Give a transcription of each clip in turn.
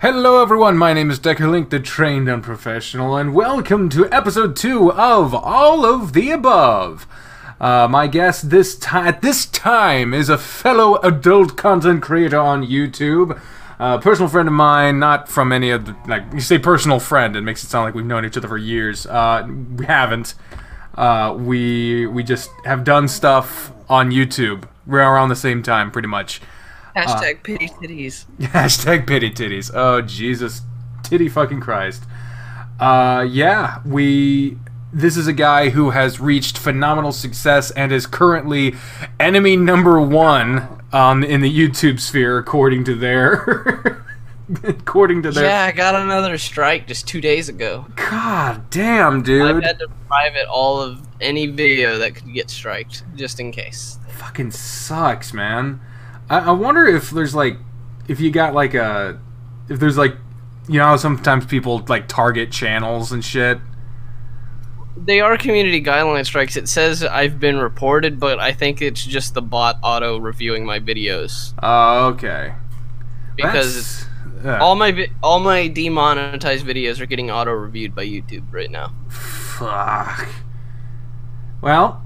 Hello everyone, my name is Deckerlink, the trained unprofessional, and welcome to episode 2 of All of the Above. My guest at this time is a fellow adult content creator on YouTube, personal friend of mine, not from any of the, like, you say personal friend, it makes it sound like we've known each other for years. We haven't. We just have done stuff on YouTube. We're around the same time, pretty much. Hashtag pity titties. Hashtag pity titties. Oh, Jesus. Titty fucking Christ. Yeah, this is a guy who has reached phenomenal success and is currently enemy number 1 in the YouTube sphere, according to their... Yeah, I got another strike just 2 days ago. God damn, dude. I've had to private all of any video that could get striked, just in case. Fucking sucks, man. I wonder if there's like, if there's like, you know how sometimes people like target channels and shit? They are community guideline strikes. It says I've been reported, but I think it's just the bot auto-reviewing my videos. Oh, okay. Because all my demonetized videos are getting auto-reviewed by YouTube right now. Fuck. Well,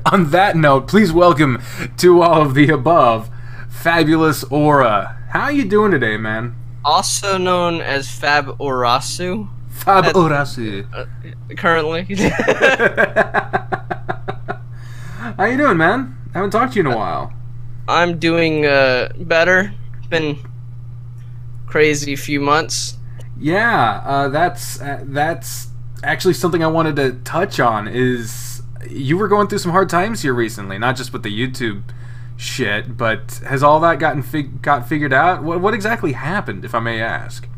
on that note, please welcome to All of the Above, Fabulous Aura. How you doing today, man? Also known as Fab Orasu. Fab Orasu. Currently. How you doing, man? I haven't talked to you in a while. I'm doing better. Been crazy few months. Yeah, that's actually something I wanted to touch on. Is you were going through some hard times here recently, not just with the YouTube shit, but has all that got figured out? What exactly happened, if I may ask?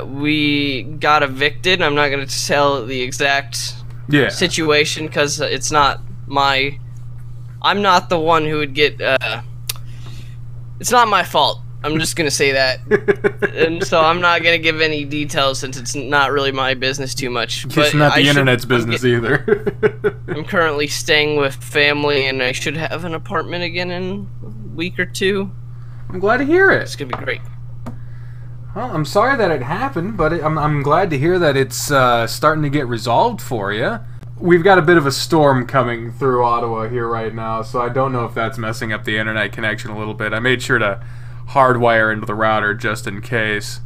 We got evicted. I'm not going to tell the exact situation because it's not I'm not the one who would get. It's not my fault. I'm just gonna say that, and so I'm not gonna give any details since it's not really my business too much. It's not the internet's business either. I'm currently staying with family, and I should have an apartment again in a week or two. I'm glad to hear it. It's gonna be great. Well, I'm sorry that it happened, but I'm glad to hear that it's starting to get resolved for you. We've got a bit of a storm coming through Ottawa here right now, so I don't know if that's messing up the internet connection a little bit. I made sure to hardwire into the router just in case.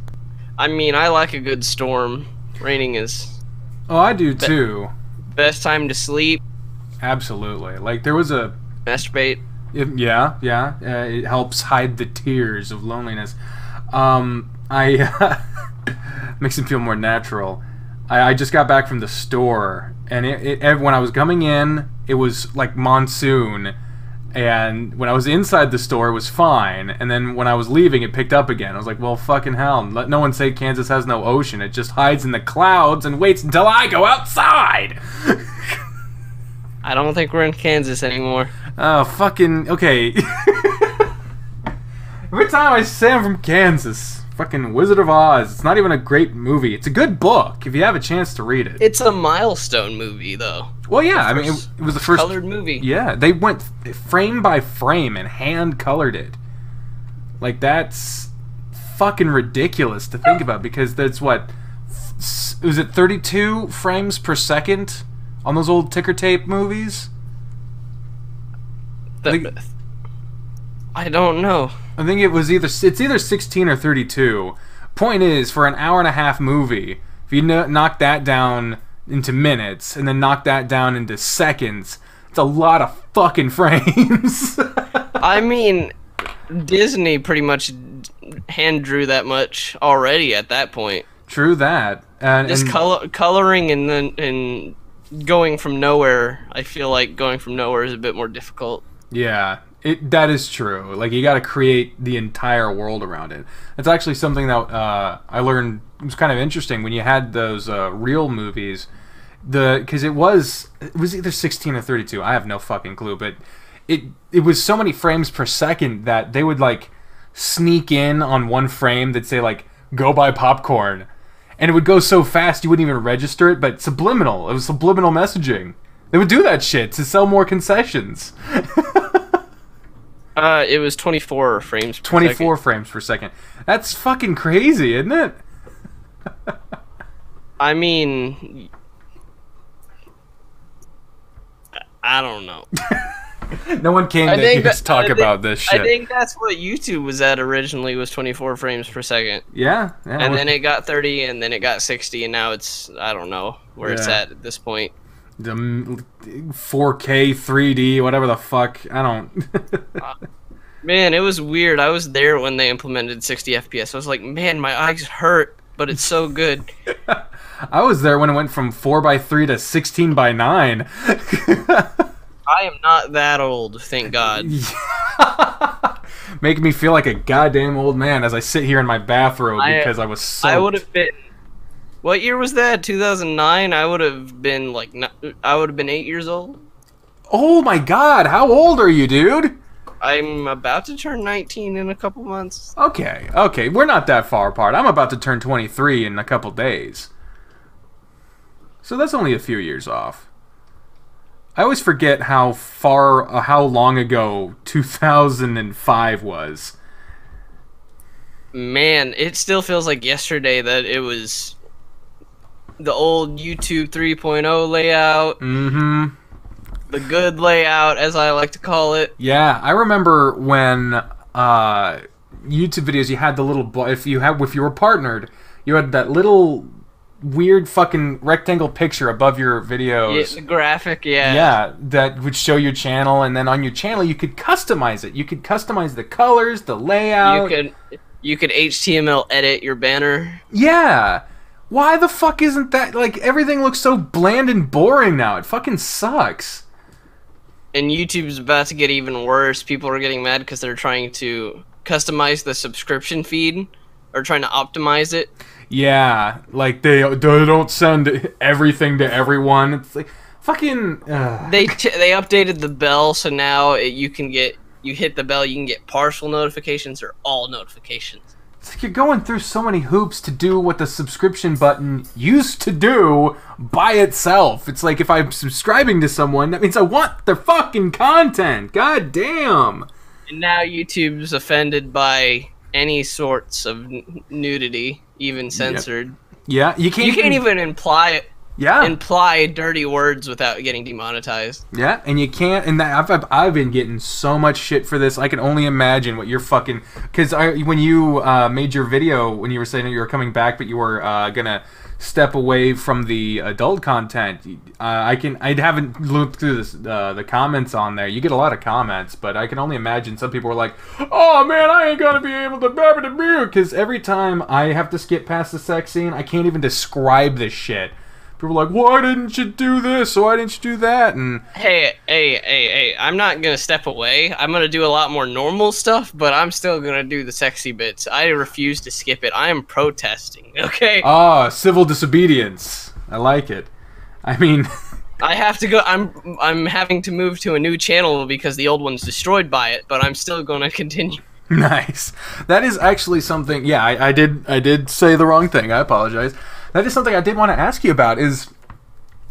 I mean, I like a good storm. Raining is... Oh, I do too. Best time to sleep. Absolutely. Like, there was a... Masturbate. Yeah. It helps hide the tears of loneliness. Makes it feel more natural. I just got back from the store, and when I was coming in, it was like monsoon. And when I was inside the store, it was fine. And then when I was leaving, it picked up again. I was like, well, fucking hell. Let no one say Kansas has no ocean. It just hides in the clouds and waits until I go outside. I don't think we're in Kansas anymore. Oh, fucking... Okay. Every time I say I'm from Kansas, fucking Wizard of Oz. It's not even a great movie. It's a good book if you have a chance to read it. It's a milestone movie, though. Well, yeah, I mean, it was the first colored movie. Yeah, they went frame by frame and hand colored it. Like, that's fucking ridiculous to think about, because that's what, was it 32 frames per second on those old ticker tape movies? I don't know. I think it's either 16 or 32. Point is, for an hour and a half movie, if you knock that down into minutes and then knock that down into seconds, it's a lot of fucking frames. I mean, Disney pretty much hand drew that much already at that point. True that. Just coloring and then going from nowhere. I feel like going from nowhere is a bit more difficult. Yeah. That is true. Like, you got to create the entire world around it. It's actually something that I learned was kind of interesting when you had those real movies. Because it was either 16 or 32. I have no fucking clue, but it was so many frames per second that they would like sneak in on one frame that say like "go buy popcorn," and it would go so fast you wouldn't even register it. But subliminal. It was subliminal messaging. They would do that shit to sell more concessions. It was 24 frames per 24 second. frames per second. That's fucking crazy, isn't it? I mean, I don't know. No one came to hear us talk about this shit. I think that's what YouTube was at originally, was 24 frames per second. Yeah. And then it got 30, and then it got 60, and now it's, I don't know where it's at this point. The 4K, 3D, whatever the fuck. I don't... Man, it was weird. I was there when they implemented 60 FPS. I was like, man, my eyes hurt, but it's so good. I was there when it went from 4:3 to 16:9. I am not that old, thank God. Making me feel like a goddamn old man as I sit here in my bathrobe because I was soaked. I would have been... What year was that? 2009? I would have been like... I would have been 8 years old. Oh my god, how old are you, dude? I'm about to turn 19 in a couple months. Okay, we're not that far apart. I'm about to turn 23 in a couple days. So that's only a few years off. I always forget how long ago 2005 was. Man, it still feels like yesterday that it was the old YouTube 3.0 layout. Mm-hmm. The good layout, as I like to call it. Yeah, I remember when YouTube videos, you had the little... If you were partnered, you had that little... weird fucking rectangle picture above your videos. Yeah, the graphic, yeah. Yeah, that would show your channel, and then on your channel you could customize it. You could customize the colors, the layout. You could HTML edit your banner. Yeah. Why the fuck isn't that... Like, everything looks so bland and boring now. It fucking sucks. And YouTube's about to get even worse. People are getting mad because they're trying to customize the subscription feed, or trying to optimize it. Yeah, like they don't send everything to everyone. It's like fucking. They updated the bell, so now you hit the bell, you can get partial notifications or all notifications. It's like you're going through so many hoops to do what the subscription button used to do by itself. It's like if I'm subscribing to someone, that means I want their fucking content. God damn. And now YouTube's offended by any sorts of nudity, even censored. Yeah, you can't even imply dirty words without getting demonetized. Yeah, and you can't. And I've been getting so much shit for this. I can only imagine what you're fucking. Because when you made your video, when you were saying that you were coming back, but you were gonna step away from the adult content. I haven't looked through the comments on there. You get a lot of comments, but I can only imagine some people were like, "Oh man, I ain't gonna be able to because every time I have to skip past the sex scene, I can't even describe this shit." People are like, "Why didn't you do this? Why didn't you do that?" And hey, I'm not gonna step away. I'm gonna do a lot more normal stuff, but I'm still gonna do the sexy bits. I refuse to skip it. I am protesting, okay? Civil disobedience. I like it. I mean... I have to go. I'm having to move to a new channel because the old one's destroyed by it, but I'm still gonna continue. Nice. That is actually something... Yeah, I did say the wrong thing. I apologize. That is something I did want to ask you about, is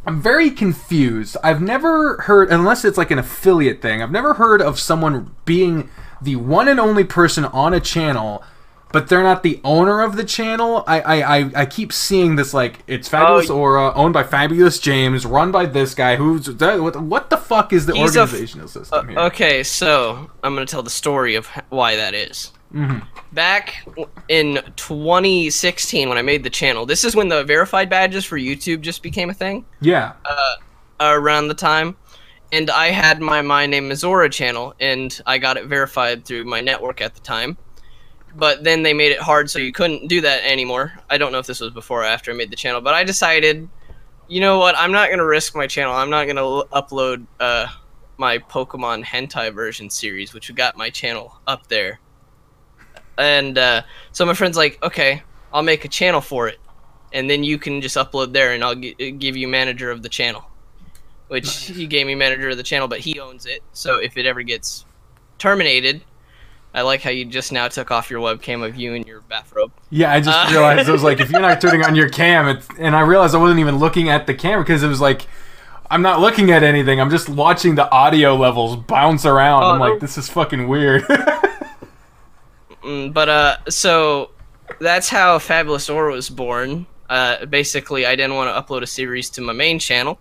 I'm very confused. I've never heard, unless it's like an affiliate thing, I've never heard of someone being the one and only person on a channel, but they're not the owner of the channel. I keep seeing this, like, it's Fabulous Aura, owned by Fabulous James, run by this guy, what the fuck is the organizational system here? Okay, so I'm going to tell the story of why that is. Mm-hmm. Back in 2016, when I made the channel, this is when the verified badges for YouTube just became a thing. Yeah. Around the time, and I had my name is Aura channel, and I got it verified through my network at the time. But then they made it hard, so you couldn't do that anymore. I don't know if this was before or after I made the channel, but I decided, you know what? I'm not gonna risk my channel. I'm not gonna upload my Pokemon hentai version series, which got my channel up there. And so my friend's like, okay, I'll make a channel for it, and then you can just upload there, and I'll give you manager of the channel. Which he gave me manager of the channel, but he owns it. So if it ever gets terminated, I like how you just now took off your webcam of you in your bathrobe. Yeah, I just realized it was like, if you're not turning on your cam, and I realized I wasn't even looking at the camera because it was like, I'm not looking at anything. I'm just watching the audio levels bounce around. I'm like, this is fucking weird. So that's how Fabulous Aura was born. Basically, I didn't want to upload a series to my main channel,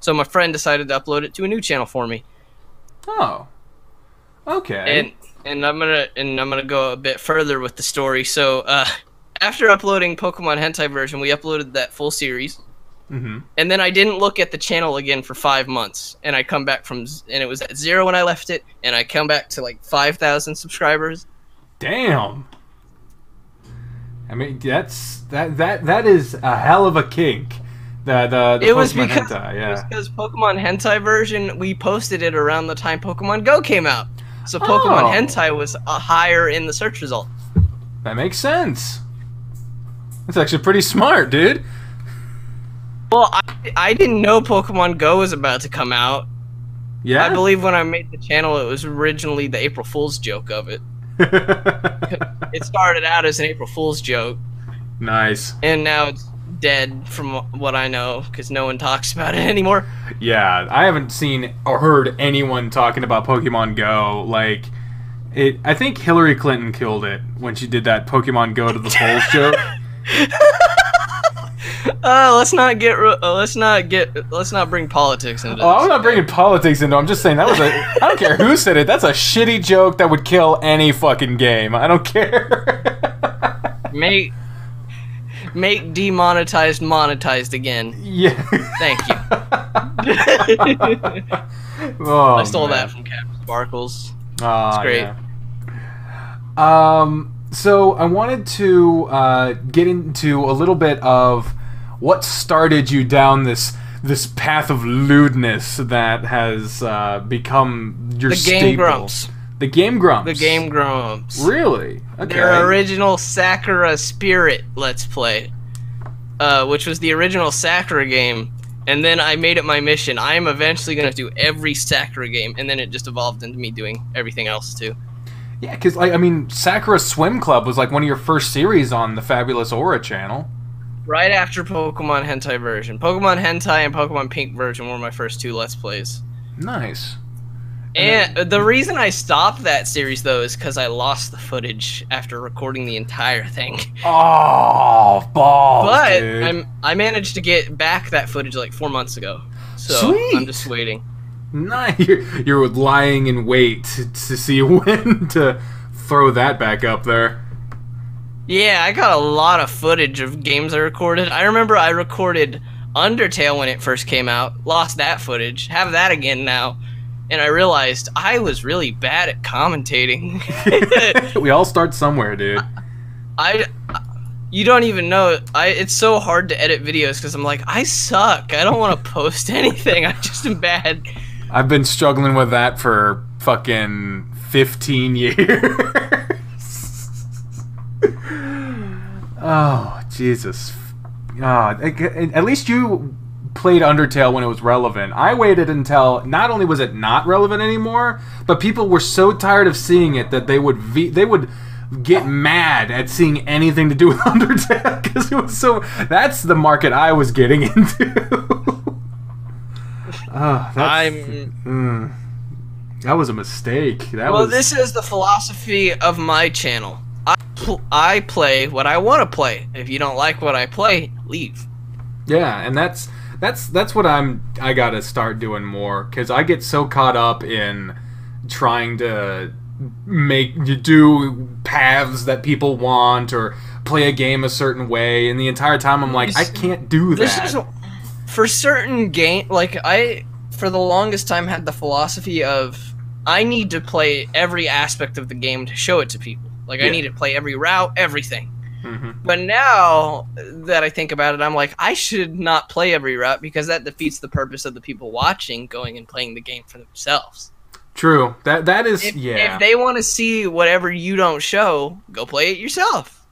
so my friend decided to upload it to a new channel for me. Oh, okay. And I'm gonna go a bit further with the story. So after uploading Pokemon Hentai version, we uploaded that full series. And then I didn't look at the channel again for 5 months, and I come back and it was at 0 when I left it, and I come back to like 5,000 subscribers. Damn. I mean, that is a hell of a kink. The it was Pokemon because Hentai, yeah. it was because Pokemon Hentai version, we posted it around the time Pokemon Go came out, so Pokemon Hentai was higher in the search result. That makes sense. That's actually pretty smart, dude. Well, I didn't know Pokemon Go was about to come out. Yeah? I believe when I made the channel, it was originally the April Fool's joke of it. It started out as an April Fool's joke. Nice. And now it's dead from what I know, because no one talks about it anymore. Yeah, I haven't seen or heard anyone talking about Pokemon Go. Like, I think Hillary Clinton killed it when she did that Pokemon Go to the polls joke. Let's not bring politics into this. Oh, I'm not bringing politics into it. I'm just saying that was I don't care who said it. That's a shitty joke that would kill any fucking game. I don't care. Make demonetized monetized again. Yeah. Thank you. Oh, I stole that from Captain Sparkles. Oh, it's great. Yeah. So I wanted to get into a little bit of what started you down this path of lewdness that has become your staple. Game Grumps. The Game Grumps. The Game Grumps. Really? Okay. Their original Sakura Spirit Let's Play, which was the original Sakura game, and then I made it my mission. I am eventually going to do every Sakura game, and then it just evolved into me doing everything else too. Yeah, because I mean, Sakura Swim Club was like one of your first series on the Fabulous Aura channel. Right after Pokemon Hentai version. Pokemon Hentai and Pokemon Pink version were my first 2 Let's Plays. Nice. And the reason I stopped that series, though, is because I lost the footage after recording the entire thing. Oh, balls, But dude. I managed to get back that footage like 4 months ago. So Sweet. I'm just waiting. Nice. You're lying in wait to see when to throw that back up there. Yeah, I got a lot of footage of games I recorded. I remember I recorded Undertale when it first came out. Lost that footage. Have that again now. And I realized I was really bad at commentating. We all start somewhere, dude. You don't even know. It's so hard to edit videos because I'm like, I suck. I don't want to post anything. I just am bad. I've been struggling with that for fucking 15 years. Oh, Jesus. At least you played Undertale when it was relevant. I waited until not only was it not relevant anymore, but people were so tired of seeing it that they would get mad at seeing anything to do with Undertale because it was so. That's the market I was getting into. That was a mistake. This is the philosophy of my channel. I play what I want to play. If you don't like what I play, leave. Yeah, and that's what I gotta start doing more, because I get so caught up in trying to do paths that people want or play a game a certain way, and the entire time I'm like, I can't do that. For certain game, like I for the longest time had the philosophy of I need to play every aspect of the game to show it to people. Like, I need to play every route, everything. Mm-hmm. But now that I think about it, I'm like, I should not play every route because that defeats the purpose of the people watching going and playing the game for themselves. True. That is, If they want to see whatever you don't show, go play it yourself.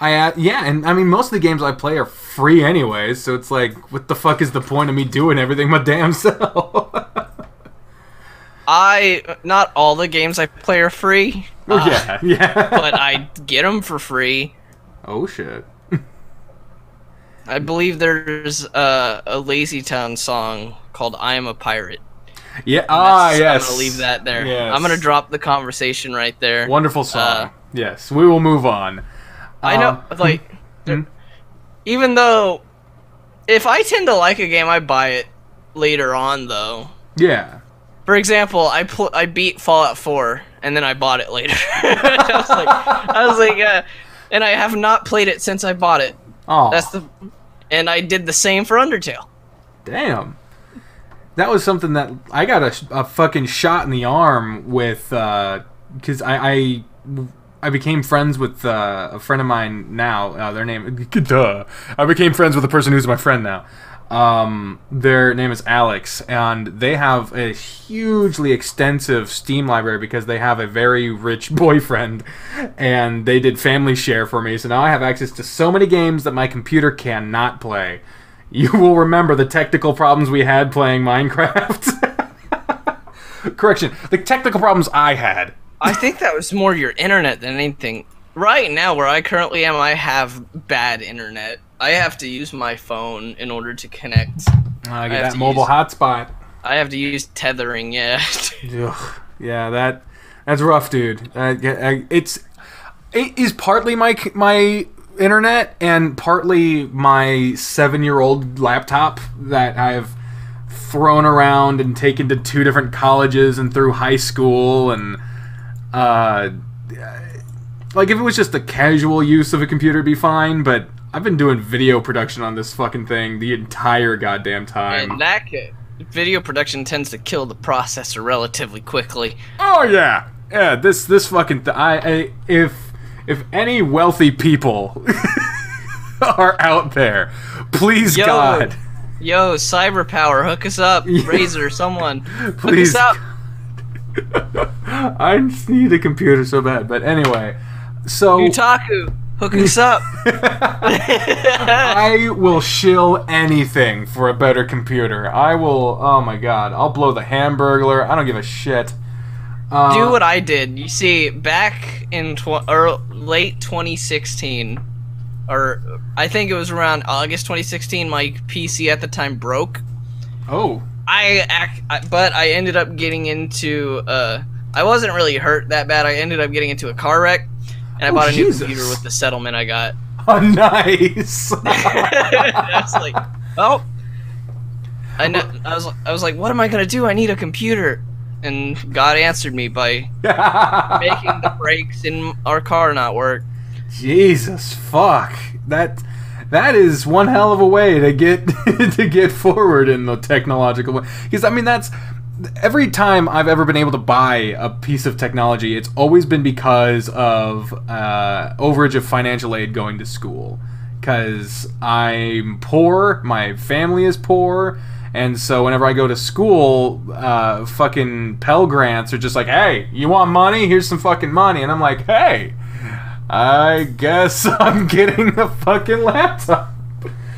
And I mean, most of the games I play are free anyways, so it's like, what the fuck is the point of me doing everything my damn self? Not all the games I play are free. Yeah. But I get them for free. Oh, shit. I believe there's a Lazy Town song called I Am a Pirate. Yeah, yes. I'm going to leave that there. Yes. I'm going to drop the conversation right there. Wonderful song. Yes, we will move on. I know, like, even though if I tend to like a game, I buy it later on, though. Yeah. For example, I beat Fallout 4, and then I bought it later. I was like, and I have not played it since I bought it. Oh. And I did the same for Undertale. Damn. That was something that I got a fucking shot in the arm with, because I became friends with a friend of mine now. Their name, I became friends with a person who's my friend now. Their name is Alex, and they have a hugely extensive Steam library because they have a very rich boyfriend, and they did family share for me, so now I have access to so many games that my computer cannot play. You will remember the technical problems we had playing Minecraft. Correction, the technical problems I had. I think that was more your internet than anything. Right now, where I currently am, I have bad internet. I have to use my phone in order to connect. I get that mobile hotspot. I have to use tethering, yeah. Yeah, that's rough, dude. It is partly my internet and partly my 7-year-old laptop that I've thrown around and taken to 2 different colleges and through high school, and like if it was just the casual use of a computer, it'd be fine, but I've been doing video production on this fucking thing the entire goddamn time. And video production tends to kill the processor relatively quickly. Oh yeah, yeah. This fucking if any wealthy people are out there, please God. Yo, Cyber Power, hook us up. Razer, someone, please. Hook us up. I just need a computer so bad, but anyway. So Utaku, hook us up. I will shill anything for a better computer. I will. Oh my God! I'll blow the Hamburglar. I don't give a shit. Do what I did. You see, back in late 2016, or I think it was around August 2016, my PC at the time broke. Oh. But I ended up getting into. I wasn't really hurt that bad. I ended up getting into a car wreck. And I bought a new computer with the settlement I got. Oh, nice! I was like, oh. I was like, what am I gonna do? I need a computer. And God answered me by making the brakes in our car not work. Jesus, fuck. That is one hell of a way to get to get forward in the technological way. Because I mean, that's. Every time I've ever been able to buy a piece of technology, it's always been because of overage of financial aid going to school. Because I'm poor, my family is poor, and so whenever I go to school, fucking Pell Grants are just like, hey, you want money? Here's some fucking money. And I'm like, hey, I guess I'm getting a fucking laptop.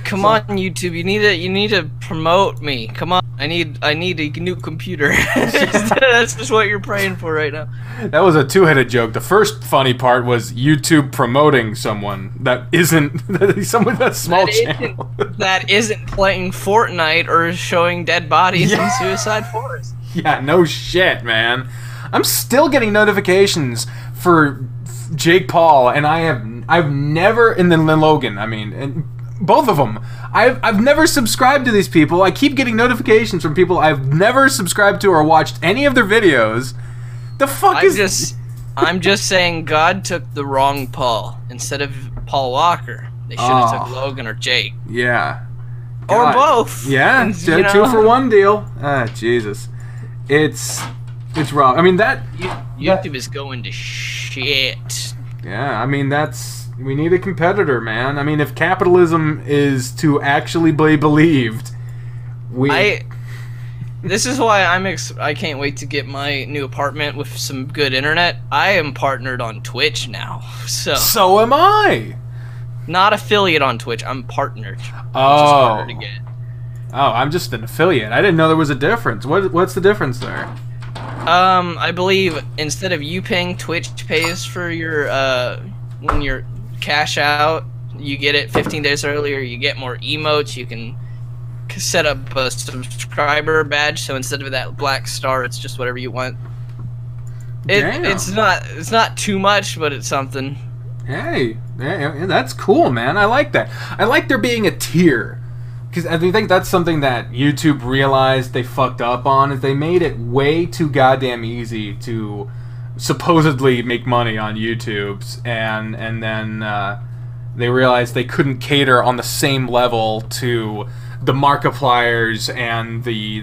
Come on, YouTube, you need to promote me. Come on, I need a new computer. That's just what you're praying for right now. That was a 2-headed joke. The first funny part was YouTube promoting someone that isn't someone that's small channel that isn't playing Fortnite or showing dead bodies in Suicide Forest. Yeah, no shit, man. I'm still getting notifications for Jake Paul, and I've never, and then Logan. I mean, and both of them. I've never subscribed to these people. I keep getting notifications from people I've never subscribed to or watched any of their videos. The fuck I'm just saying God took the wrong Paul. Instead of Paul Walker, they should have took Logan or Jake. Yeah. God. Or both. Yeah, instead of 2 for 1 deal. Ah, Jesus. It's rough. I mean, YouTube is going to shit. Yeah, I mean, we need a competitor, man. I mean, if capitalism is to actually be believed, this is why I can't wait to get my new apartment with some good internet. I am partnered on Twitch now, so am I. Not affiliate on Twitch. I'm partnered. Oh. Which is harder to get. Oh, I'm just an affiliate. I didn't know there was a difference. What's the difference there? I believe instead of you paying, Twitch pays for your when you're cash out, you get it 15 days earlier, you get more emotes, you can set up a subscriber badge, so instead of that black star, it's just whatever you want. It's not too much, but it's something. Hey, that's cool, man. I like that. I like there being a tier. Because I think that's something that YouTube realized they fucked up on, is they made it way too goddamn easy to supposedly make money on YouTube's, and then they realized they couldn't cater on the same level to the Markipliers and the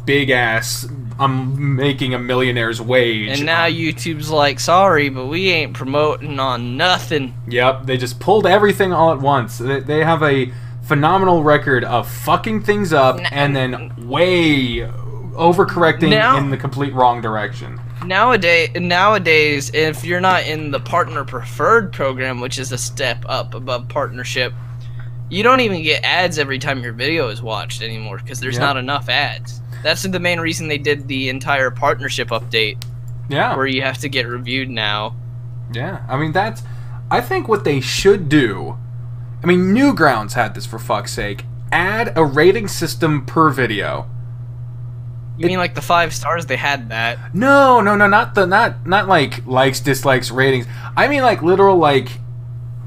big ass I'm making a millionaire's wage. And now YouTube's like, sorry, but we ain't promoting on nothing. Yep, they just pulled everything all at once. They have a phenomenal record of fucking things up and then way overcorrecting in the complete wrong direction. Nowadays, if you're not in the partner preferred program, which is a step up above partnership, you don't even get ads every time your video is watched anymore because there's not enough ads. That's the main reason they did the entire partnership update. Yeah. Where you have to get reviewed now. Yeah. I mean, I think what they should do, I mean, Newgrounds had this, for fuck's sake. Add a rating system per video. You mean like the 5 stars? They had that. No, not like likes, dislikes, ratings. I mean like literal like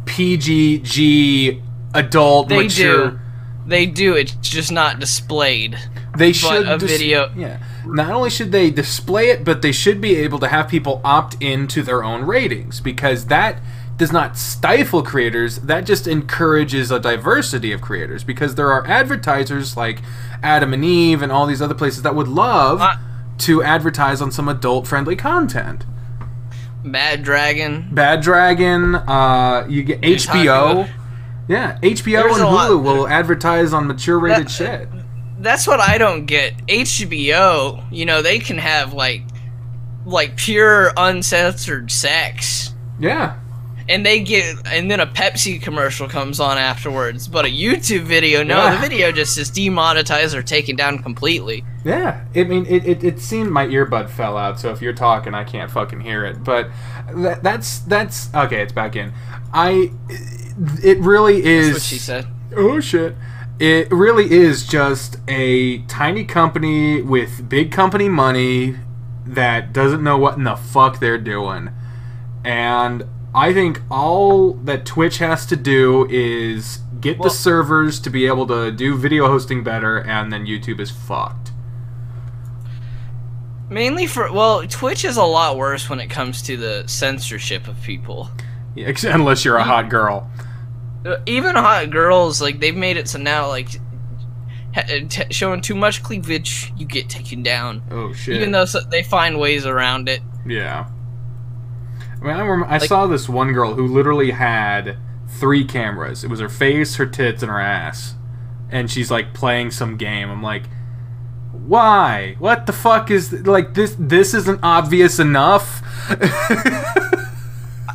PG, G, adult, mature. They do. It's just not displayed. They should video. Yeah. Not only should they display it, but they should be able to have people opt into their own ratings, because that does not stifle creators. That just encourages a diversity of creators, because there are advertisers like Adam and Eve and all these other places that would love to advertise on some adult-friendly content. Bad Dragon. You get HBO. Yeah, HBO and Hulu will advertise on mature-rated shit. That's what I don't get. HBO, you know, they can have like pure uncensored sex. Yeah. And then a Pepsi commercial comes on afterwards. But a YouTube video, no, the video just is demonetized or taken down completely. Yeah, I mean, it seemed my earbud fell out, so if you're talking, I can't fucking hear it. But that's okay. It's back in. It really is. That's what she said. Oh shit! It really is just a tiny company with big company money that doesn't know what in the fuck they're doing, and I think all that Twitch has to do is get the servers to be able to do video hosting better, and then YouTube is fucked. Mainly Twitch is a lot worse when it comes to the censorship of people. Yeah, unless you're a hot girl. Even hot girls, like, they've made it so now, like, showing too much cleavage, you get taken down. Oh, shit. Even though they find ways around it. Yeah. I mean, I saw this one girl who literally had 3 cameras. It was her face, her tits, and her ass. And she's, like, playing some game. I'm like, why? What the fuck is... Like, this isn't obvious enough?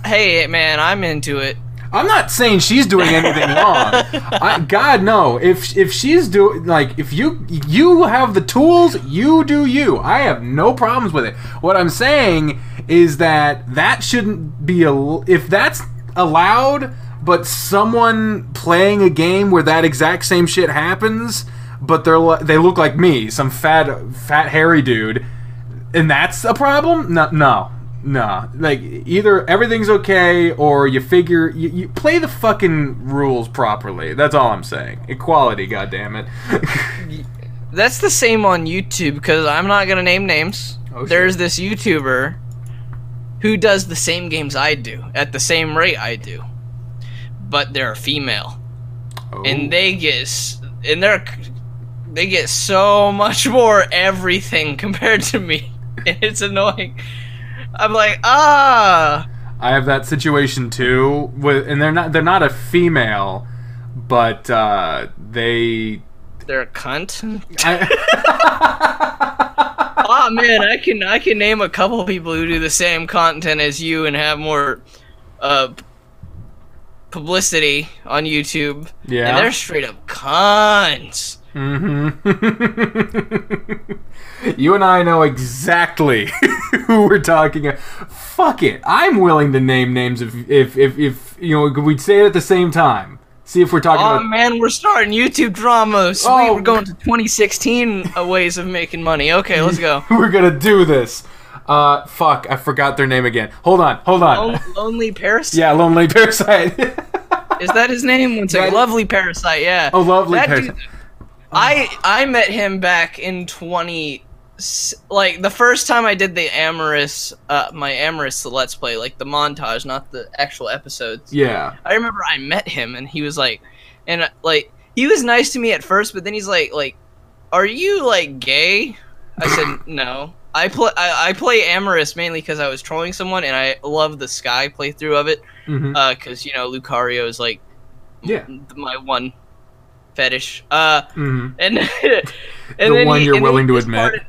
Hey, man, I'm into it. I'm not saying she's doing anything wrong. God, no. If she's doing... Like, if you have the tools, you do you. I have no problems with it. What I'm saying is that shouldn't be... If that's allowed, but someone playing a game where that exact same shit happens, but they look like me, some fat hairy dude, and that's a problem? No. Like, either everything's okay, or you figure... You play the fucking rules properly. That's all I'm saying. Equality, goddammit. That's the same on YouTube, because I'm not going to name names. Oh, there's this YouTuber who does the same games I do, at the same rate I do. But they're a female. Oh. And they get so much more everything compared to me. And it's annoying. I'm like, I have that situation too, and they're not a female, but they're a cunt. Oh man, I can name a couple people who do the same content as you and have more publicity on YouTube. Yeah, and they're straight up cunts. Mm-hmm. You and I know exactly who we're talking about. Fuck it, I'm willing to name names if you know, we'd say it at the same time. See if we're talking about... Oh man, we're starting YouTube drama. Sweet, we're going to 2016 ways of making money. Okay, let's go. We're gonna do this. Fuck, I forgot their name again. Hold on. Lonely Parasite? Yeah, Lonely Parasite. Is that his name? It's like Lovely Parasite, yeah. Oh, Lovely Parasite. Dude, I met him back in like the first time I did the Amorous, my Amorous Let's Play, like the montage, not the actual episodes. Yeah. I remember I met him and he was like, he was nice to me at first, but then he's like, are you like gay? I said no. I play Amorous mainly because I was trolling someone and I love the Sky playthrough of it. Because Lucario is like my one fetish. And the one you're willing to admit.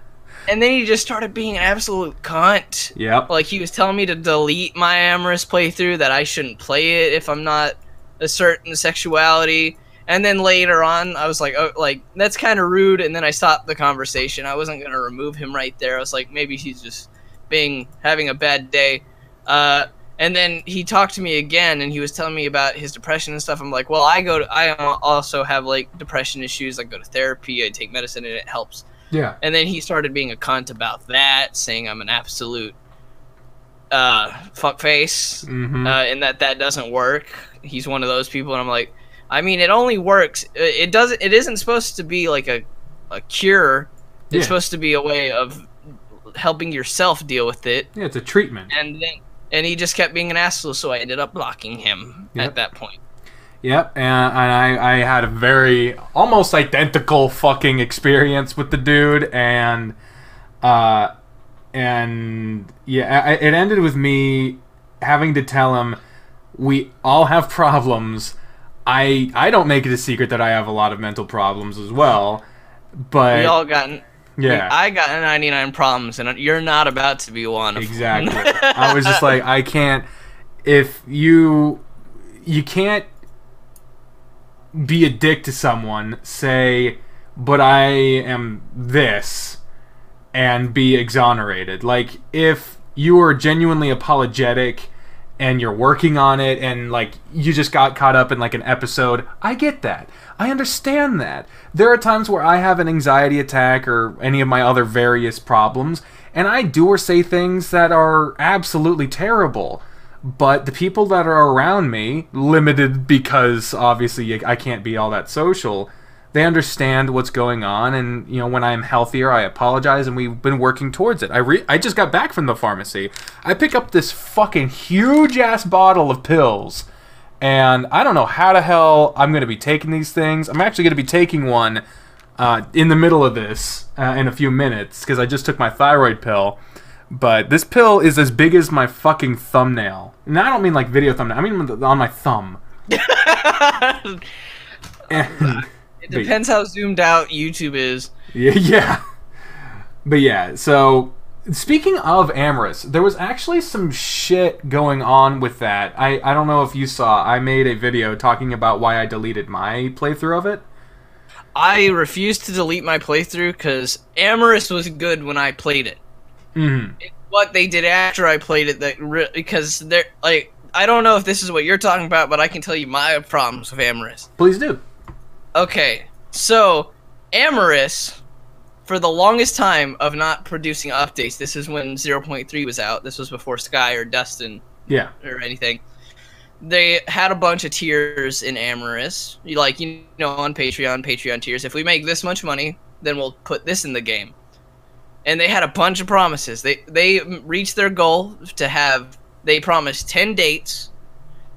And then he just started being an absolute cunt. Yep. Like, he was telling me to delete my Amorous playthrough, that I shouldn't play it if I'm not a certain sexuality. And then later on, I was like, oh, like, that's kind of rude, and then I stopped the conversation. I wasn't going to remove him right there. I was like, maybe he's just having a bad day. And then he talked to me again, and he was telling me about his depression and stuff. I'm like, well, I also have, like, depression issues. I go to therapy, I take medicine, and it helps. Yeah. And then he started being a cunt about that, saying I'm an absolute fuckface, and that doesn't work. He's one of those people, and I'm like, I mean, it only works. It isn't supposed to be like a cure. It's supposed to be a way of helping yourself deal with it. Yeah, it's a treatment. And he just kept being an asshole, so I ended up blocking him at that point. Yep, and I had a very almost identical fucking experience with the dude, and yeah, it ended with me having to tell him we all have problems. I don't make it a secret that I have a lot of mental problems as well, but we all got. Yeah, I got 99 problems, and you're not about to be one of them. Exactly. I was just like, I can't. If you can't be a dick to someone, say, but I am this, and be exonerated. Like, if you are genuinely apologetic and you're working on it and, like, you just got caught up in, like, an episode, I get that. I understand that. There are times where I have an anxiety attack or any of my other various problems, and I do or say things that are absolutely terrible. But the people that are around me, limited because obviously I can't be all that social, they understand what's going on, and when I'm healthier, I apologize, and we've been working towards it. I just got back from the pharmacy. I pick up this fucking huge ass bottle of pills, and I don't know how the hell I'm going to be taking these things. I'm actually going to be taking one in the middle of this in a few minutes because I just took my thyroid pill. But this pill is as big as my fucking thumbnail. And I don't mean like video thumbnail. I mean on my thumb. It depends how zoomed out YouTube is. Yeah. But yeah, so speaking of Amorous, there was actually some shit going on with that. I don't know if you saw. I made a video talking about why I deleted my playthrough of it. I refused to delete my playthrough because Amorous was good when I played it. What they did after I played it, because they're like, I don't know if this is what you're talking about, but I can tell you my problems with Amorous. Please do. Okay, so Amorous, for the longest time of not producing updates, this is when 0.3 was out. This was before Sky or Dustin, or anything. They had a bunch of tiers in Amorous, on Patreon tiers. If we make this much money, then we'll put this in the game. And they had a bunch of promises. They reached their goal they promised 10 dates.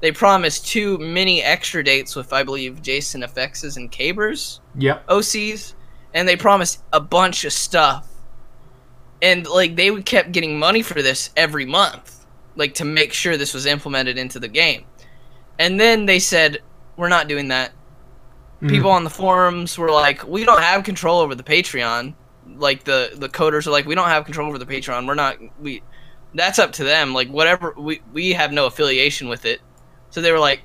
They promised 2 mini extra dates with, I believe, Jason FX's and Cabers. Yep. OCs. And they promised a bunch of stuff. And, like, they kept getting money for this every month. Like, to make sure this was implemented into the game. And then they said, we're not doing that. People on the forums were like, we don't have control over the Patreon. Like, the coders are like, we don't have control over the Patreon. That's up to them. Like, whatever, we have no affiliation with it. So they were like,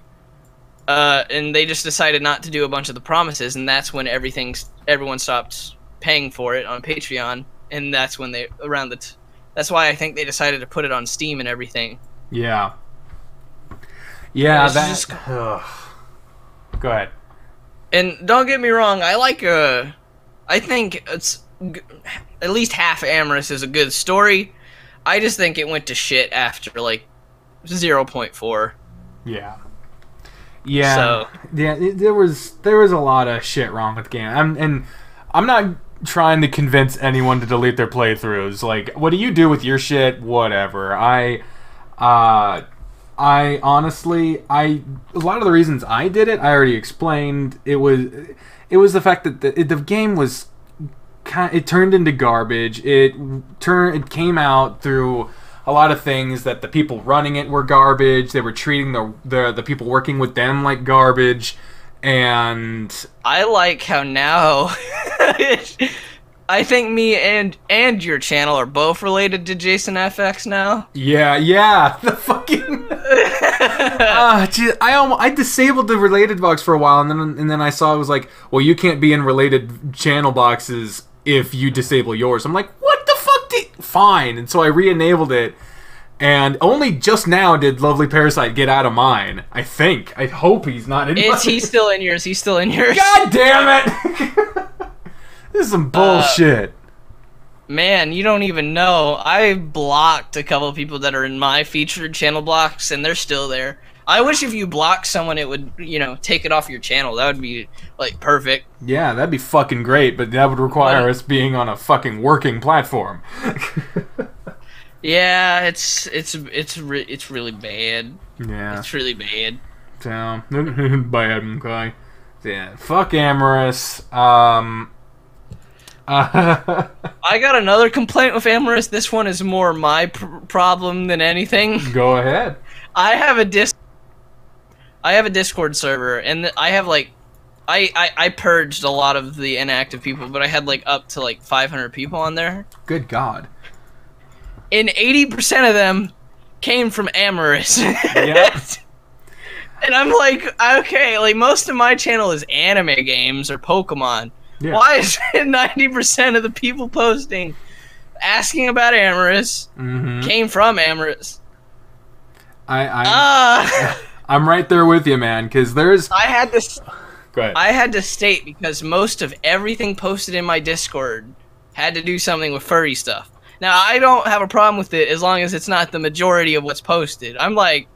and they just decided not to do a bunch of the promises, and that's when everyone stopped paying for it on Patreon, and that's when that's why I think they decided to put it on Steam and everything. Yeah. Yeah, that's... Go ahead. And don't get me wrong, I think it's... At least half Amorous is a good story. I just think it went to shit after like 0.4. Yeah. Yeah. So yeah, there was a lot of shit wrong with the game. I'm not trying to convince anyone to delete their playthroughs. Like, what do you do with your shit? Whatever. I honestly, a lot of the reasons I did it, I already explained. It was the fact that the game was it turned into garbage. It came out through a lot of things that the people running it were garbage. They were treating the people working with them like garbage. And I like how now I think me and your channel are both related to Jason FX now. Yeah, the fucking geez, I disabled the related box for a while, and then I saw it was like, well, you can't be in related channel boxes if you disable yours. I'm like, what the fuck? Fine, and so I re-enabled it. And only just now did Lovely Parasite get out of mine. I think. I hope he's not in mine. He's still in yours. He's still in yours. God damn it! This is some bullshit. Man, you don't even know. I blocked a couple of people that are in my featured channel blocks, and they're still there. I wish if you blocked someone, it would, take it off your channel. That would be, like, perfect. Yeah, that'd be fucking great, but that would require us being on a fucking working platform. Yeah, it's really bad. Yeah. It's really bad. Bad, okay. Yeah, fuck Amorous. I got another complaint with Amorous. This one is more my problem than anything. Go ahead. I have a Discord server, and I have like, I purged a lot of the inactive people, but I had like up to like 500 people on there. Good God. And 80% of them came from Amorous. Yep. And I'm like, okay, like most of my channel is anime games or Pokemon. Yeah. Why is it 90% of the people posting, asking about Amorous, came from Amorous? I'm right there with you, man, because there's... I had to... Go ahead. I had to state, because most of everything posted in my Discord had to do something with furry stuff. Now, I don't have a problem with it as long as it's not the majority of what's posted. I'm like,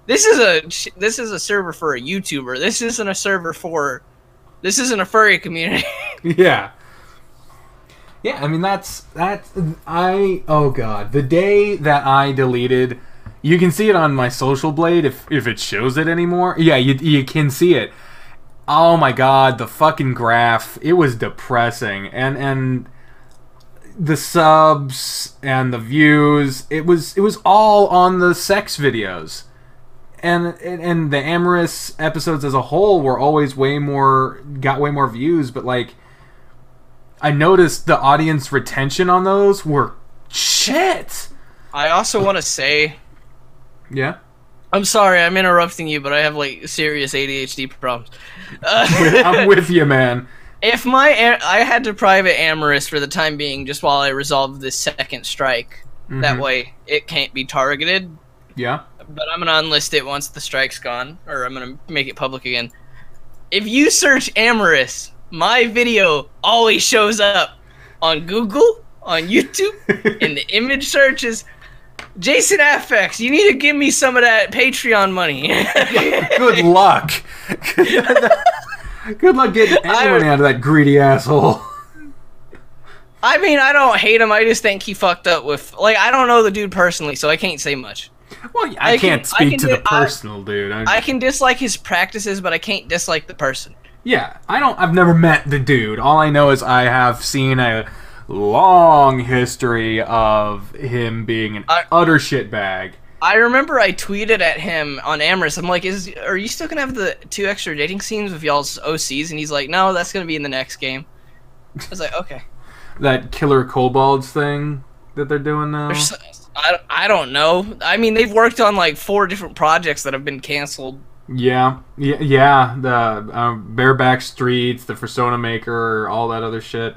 this is a server for a YouTuber. This isn't a server for... This isn't a furry community. Yeah. Yeah, I mean, oh God. The day that I deleted... You can see it on my Social Blade if it shows it anymore. Yeah, you can see it. Oh my God, the fucking graph. It was depressing. And the subs and the views, it was all on the sex videos. And the Amorous episodes as a whole were always got way more views, but like I noticed the audience retention on those were shit. I also want to say, yeah, I'm sorry, I'm interrupting you, but I have like serious ADHD problems. I'm with you, man. If I had to private Amorous for the time being, just while I resolve this second strike, that way it can't be targeted. Yeah. But I'm gonna unlist it once the strike's gone, or I'm gonna make it public again. If you search Amorous, my video always shows up on Google, on YouTube, in the image searches. Jason FX, you need to give me some of that Patreon money. Good luck. Good luck getting anyone out of that greedy asshole. I mean, I don't hate him. I just think he fucked up with... Like, I don't know the dude personally, so I can't say much. Well, I can't speak to the personal dude. I can dislike his practices, but I can't dislike the person. Yeah, I've never met the dude. All I know is I have seen a long history of him being an utter shitbag. I remember I tweeted at him on Amorous. I'm like, are you still gonna have the 2 extra dating scenes with y'all's OCs? And he's like, no, that's gonna be in the next game. I was like, okay. That Killer Kobolds thing that they're doing now? I don't know. I mean, they've worked on like 4 different projects that have been canceled. Yeah. The Bareback Streets, the Persona Maker, all that other shit.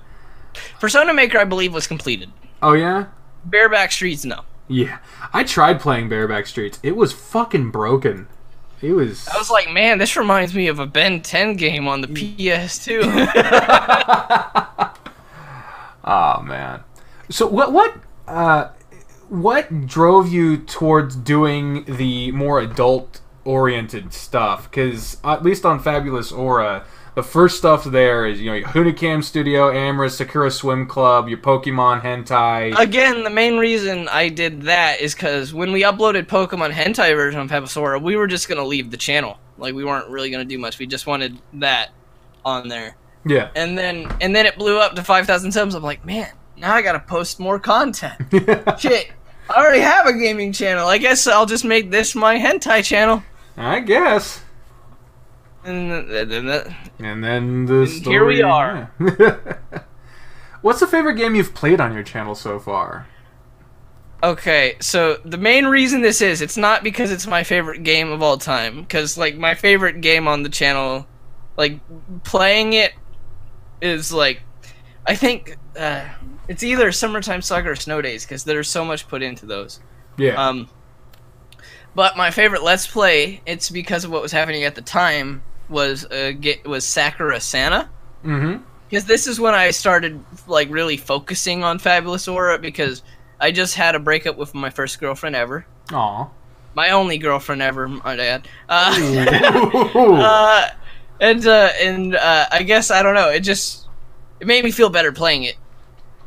Persona Maker, I believe, was completed. Oh, yeah? Bareback Streets, no. Yeah. I tried playing Bareback Streets. It was fucking broken. I was like, man, this reminds me of a Ben 10 game on the PS2. Oh, man. So, what drove you towards doing the more adult-oriented stuff? Because at least on Fabulous Aura, the first stuff there is, your Hunacam Studio, Amorous, Sakura Swim Club, your Pokemon hentai. Again, the main reason I did that is because when we uploaded Pokemon hentai version of Fabulous Aura, we were just gonna leave the channel. Like, we weren't really gonna do much. We just wanted that on there. Yeah. And then it blew up to 5,000 subs. I'm like, man, now I gotta post more content. Shit, I already have a gaming channel. I guess I'll just make this my hentai channel. I guess. And then the story. Here we are. Yeah. What's the favorite game you've played on your channel so far? Okay, so the main reason this is, it's not because it's my favorite game of all time. Because, like, my favorite game on the channel, like, playing it is, like, I think it's either Summertime Saga or Snow Days, because there's so much put into those. Yeah. But my favorite Let's Play, it's because of what was happening at the time, was Sakura Santa. Mm-hmm. Because this is when I started, like, really focusing on Fabulous Aura, because I just had a breakup with my first girlfriend ever. Aw. My only girlfriend ever, my dad. And I guess, I don't know, it made me feel better playing it.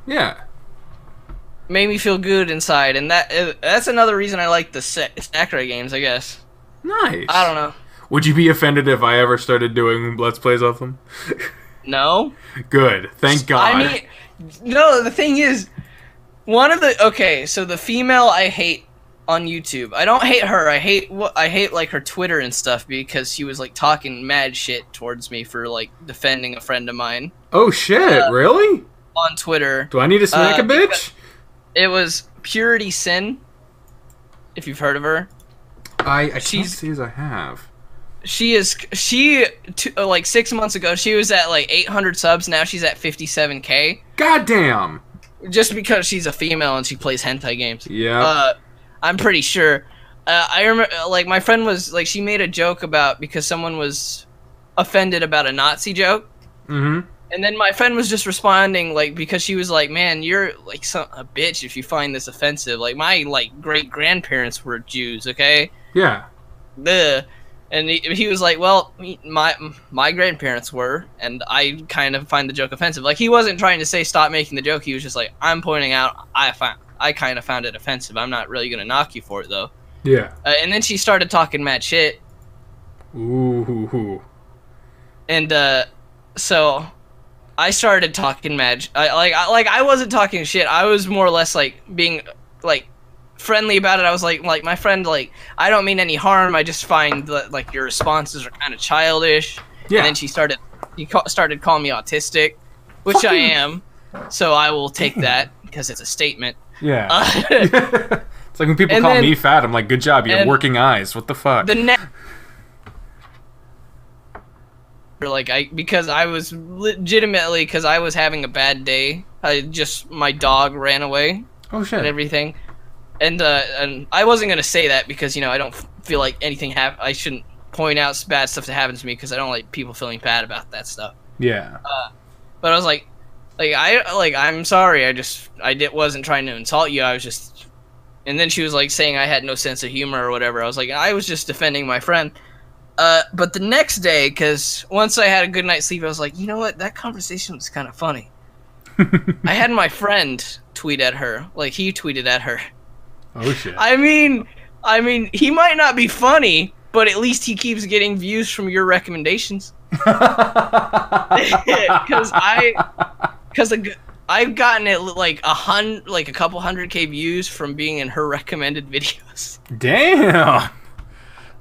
Yeah. Made me feel good inside, and that's another reason I like the Sakura games, I guess. Nice. I don't know. Would you be offended if I ever started doing Let's Plays of them? No. Good. Thank God. I mean, no, the thing is, so the female I hate on YouTube, I don't hate her, I hate like her Twitter and stuff, because she was like talking mad shit towards me for like defending a friend of mine. Oh shit, really? On Twitter. Do I need to smack a bitch? It was Purity Sin, if you've heard of her. I can't see as I have. Like 6 months ago, she was at like 800 subs, now she's at 57K. Goddamn! Just because she's a female and she plays hentai games. Yeah. I'm pretty sure. I remember, like, my friend was, like, she made a joke about, because someone was offended about a Nazi joke. Mm-hmm. And then my friend was just responding, like, because she was like, man, you're, like, a bitch if you find this offensive. Like, my, like, great-grandparents were Jews, okay? Yeah. Ugh. And he was like, well, my grandparents were, and I kind of find the joke offensive. Like, he wasn't trying to say stop making the joke. He was just like, I'm pointing out I kind of found it offensive. I'm not really going to knock you for it, though. Yeah. And then she started talking mad shit. Ooh. And so I started talking mad. I wasn't talking shit. I was more or less like being like friendly about it. I was like my friend, like, I don't mean any harm. I just find that like your responses are kind of childish. Yeah. And then he started calling me autistic, which I am. So I will take that because it's a statement. Yeah. It's like when people call me fat, I'm like, good job, you have working eyes. What the fuck? Because I was legitimately, because I was having a bad day. My dog ran away. Oh shit. And everything. And I wasn't gonna say that because, you know, I don't feel like anything I shouldn't point out bad stuff that happens to me because I don't like people feeling bad about that stuff. Yeah. But I was like I'm sorry. I wasn't trying to insult you. I was just. And then she was like saying I had no sense of humor or whatever. I was like, I was just defending my friend. But the next day, because once I had a good night's sleep, I was like, you know what? That conversation was kind of funny. I had my friend tweet at her. Like, he tweeted at her. Oh shit. I mean, he might not be funny, but at least he keeps getting views from your recommendations. Because I've gotten it like a couple 100K views from being in her recommended videos. Damn.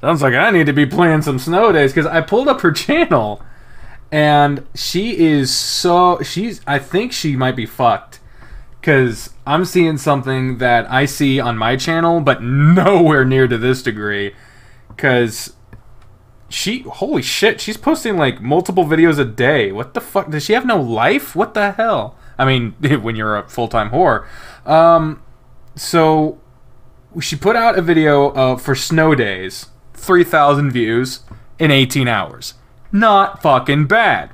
Sounds like I need to be playing some Snow Days, because I pulled up her channel, and I think she might be fucked. Because I'm seeing something that I see on my channel, but nowhere near to this degree. Because holy shit, she's posting like multiple videos a day. What the fuck? Does she have no life? What the hell? I mean, when you're a full-time whore. So she put out a video for Snow Days. 3,000 views in 18 hours. Not fucking bad.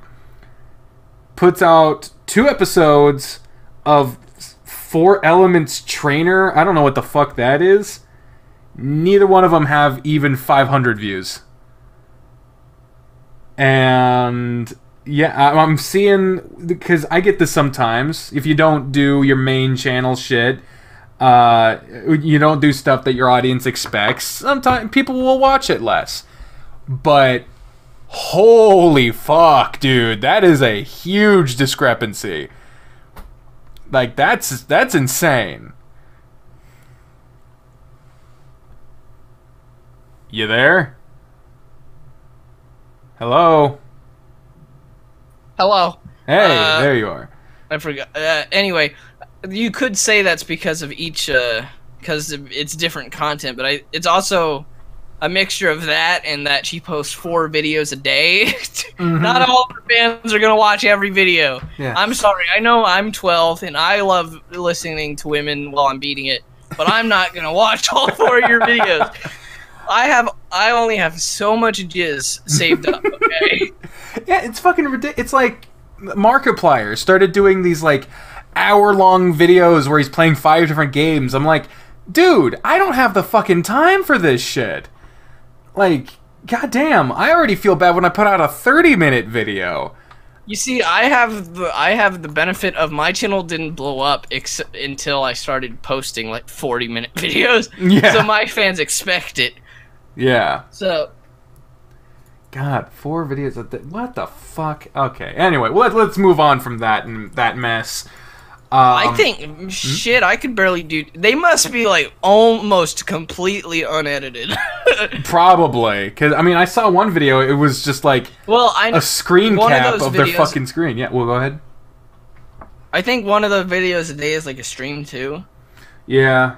Puts out 2 episodes of Four Elements Trainer. I don't know what the fuck that is. Neither one of them have even 500 views. And yeah, I'm seeing, because I get this sometimes. If you don't do your main channel shit, you don't do stuff that your audience expects, sometimes people will watch it less. But holy fuck, dude, that is a huge discrepancy. Like, that's insane. You there? Hello? Hello. Hey, there you are. I forgot. Anyway, you could say that's because of each, because it's different content, but it's also a mixture of that and that she posts 4 videos a day. Mm-hmm. Not all her fans are gonna watch every video. Yeah. I'm sorry. I know I'm 12 and I love listening to women while I'm beating it, but I'm not gonna watch all 4 of your videos. I only have so much jizz saved up, okay? Yeah, it's fucking ridiculous. It's like Markiplier started doing these, like, hour-long videos where he's playing 5 different games. I'm like, dude, I don't have the fucking time for this shit. Like, goddamn, I already feel bad when I put out a 30-minute video. You see, I have the benefit of my channel didn't blow up until I started posting, like, 40-minute videos. Yeah. So my fans expect it. Yeah. So, God, 4 videos. What the fuck? Okay. Anyway, let's move on from that mess. I think shit. I could barely do. They must be like almost completely unedited. Probably, because I mean, I saw one video. It was just like a screen cap of their fucking screen. Yeah. Well, go ahead. I think one of the videos a day is like a stream too. Yeah.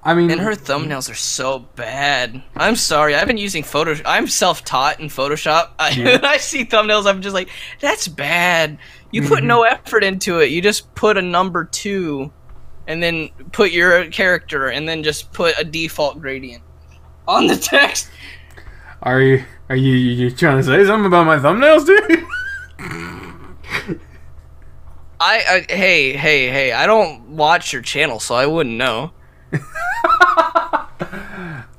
I mean, and her thumbnails are so bad. I'm sorry. I've been using Photoshop. I'm self-taught in Photoshop. When I see thumbnails, I'm just like, that's bad. You put no effort into it. You just put a number 2, and then put your character, and then just put a default gradient on the text. Are you trying to say something about my thumbnails, dude? Hey, I don't watch your channel, so I wouldn't know.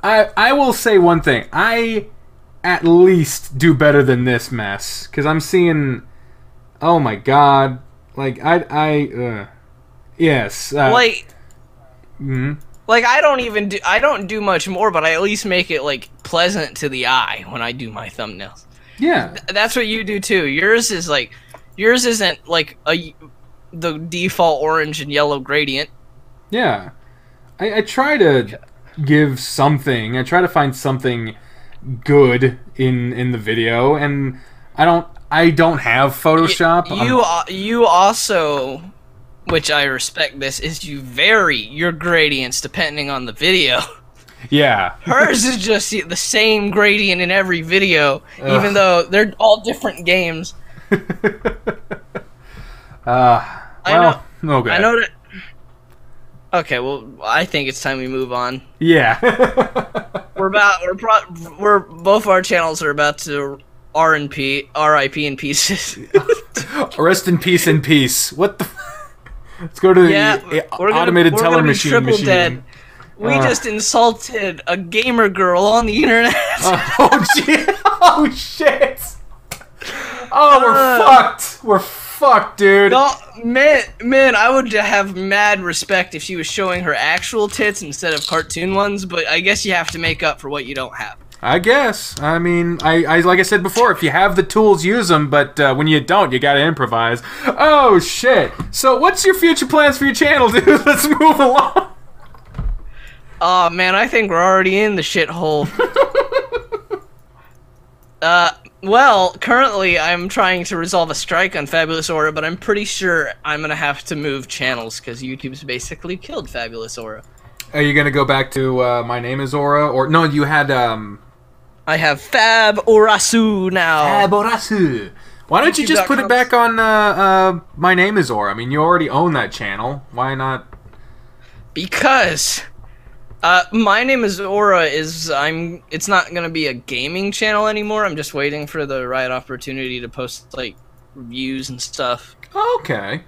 I will say one thing. I at least do better than this mess, because I'm seeing, oh my god, like yes, like I don't do much more, but I at least make it like pleasant to the eye when I do my thumbnails. Yeah, that's what you do too. Yours isn't like the default orange and yellow gradient. Yeah. I try to give something. I try to find something good in the video, and I don't have Photoshop. You also, which I respect this, is you vary your gradients depending on the video. Yeah. Hers is just the same gradient in every video, even though they're all different games. I know that. Okay, well, I think it's time we move on. Yeah. we're both our channels are about to RIP in pieces. Rest in peace. What the? Let's go to the automated teller machine. Dead. We just insulted a gamer girl on the internet. Oh shit! Oh, we're fucked. We're fucked, dude. No, man, I would have mad respect if she was showing her actual tits instead of cartoon ones, but I guess you have to make up for what you don't have. I guess. I mean, I like I said before, if you have the tools, use them, but when you don't, you gotta improvise. Oh, shit. So what's your future plans for your channel, dude? Let's move along. Oh, man, I think we're already in the shithole. Well, currently I'm trying to resolve a strike on Fabulous Aura, but I'm pretty sure I'm gonna have to move channels because YouTube's basically killed Fabulous Aura. Are you gonna go back to My Name is Aura, or no? You had I have Fab Aurasu now. Fab Aurasu. Why don't you just put it back on My Name is Aura? I mean, you already own that channel. Why not? Because My Name is Aura it's not gonna be a gaming channel anymore. I'm just waiting for the right opportunity to post like reviews and stuff. Okay.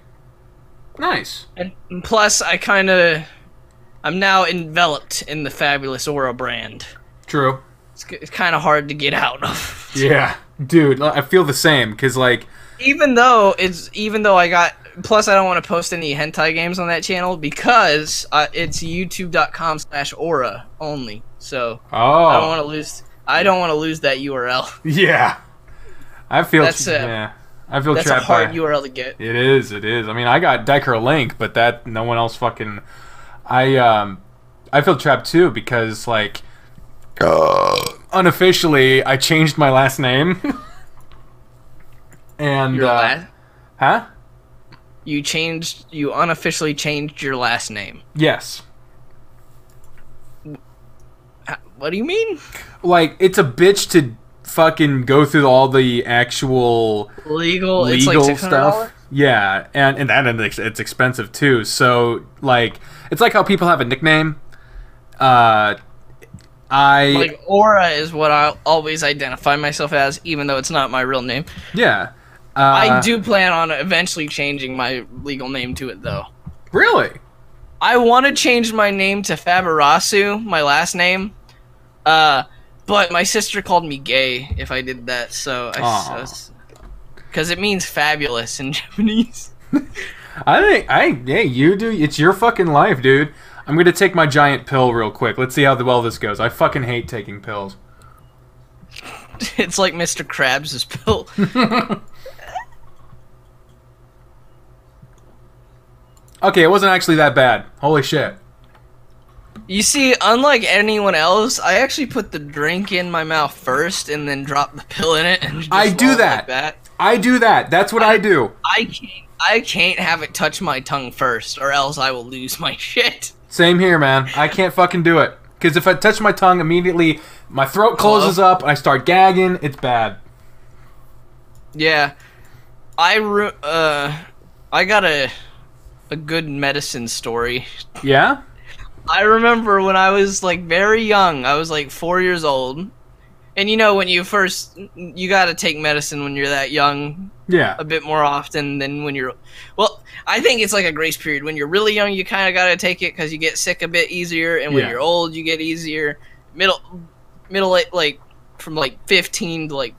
Nice. And plus, I'm now enveloped in the fabulous Aura brand. True. It's kind of hard to get out of. Yeah, dude, I feel the same because like even though I got plus I don't want to post any hentai games on that channel because it's youtube.com/aura only. So I don't want to lose that URL. Yeah, I feel that's I feel that's trapped a hard by URL to get. It is. I mean, I got Decker Link, but that no one else fucking. I feel trapped too because like. Unofficially, I changed my last name. And huh? You unofficially changed your last name. Yes. What do you mean? Like, it's a bitch to fucking go through all the actual legal it's like stuff. Yeah, and it's expensive too. So, like, it's like how people have a nickname. Like Aura is what I always identify myself as, even though it's not my real name. Yeah. I do plan on eventually changing my legal name to it, though. Really? I want to change my name to Faberasu, my last name. But my sister called me gay if I did that, so because it means fabulous in Japanese. Hey, you do. It's your fucking life, dude. I'm gonna take my giant pill real quick. Let's see how well this goes. I fucking hate taking pills. It's like Mr. Krabs' pill. Okay, it wasn't actually that bad. Holy shit. You see, unlike anyone else, I actually put the drink in my mouth first and then drop the pill in it. And just I do that. Like that. I do that. That's what I do. I can't have it touch my tongue first, or else I will lose my shit. Same here, man. I can't fucking do it. Because if I touch my tongue immediately, my throat closes up, I start gagging, it's bad. Yeah. I got a good medicine story. Yeah? I remember when I was, like, very young. I was, like, 4 years old. And, you know, when you gotta take medicine when you're that young. Yeah. A bit more often than when you're... Well, I think it's like a grace period. When you're really young, you kind of got to take it because you get sick a bit easier. And when you're old, you get easier. Middle, like, from, like, 15 to, like,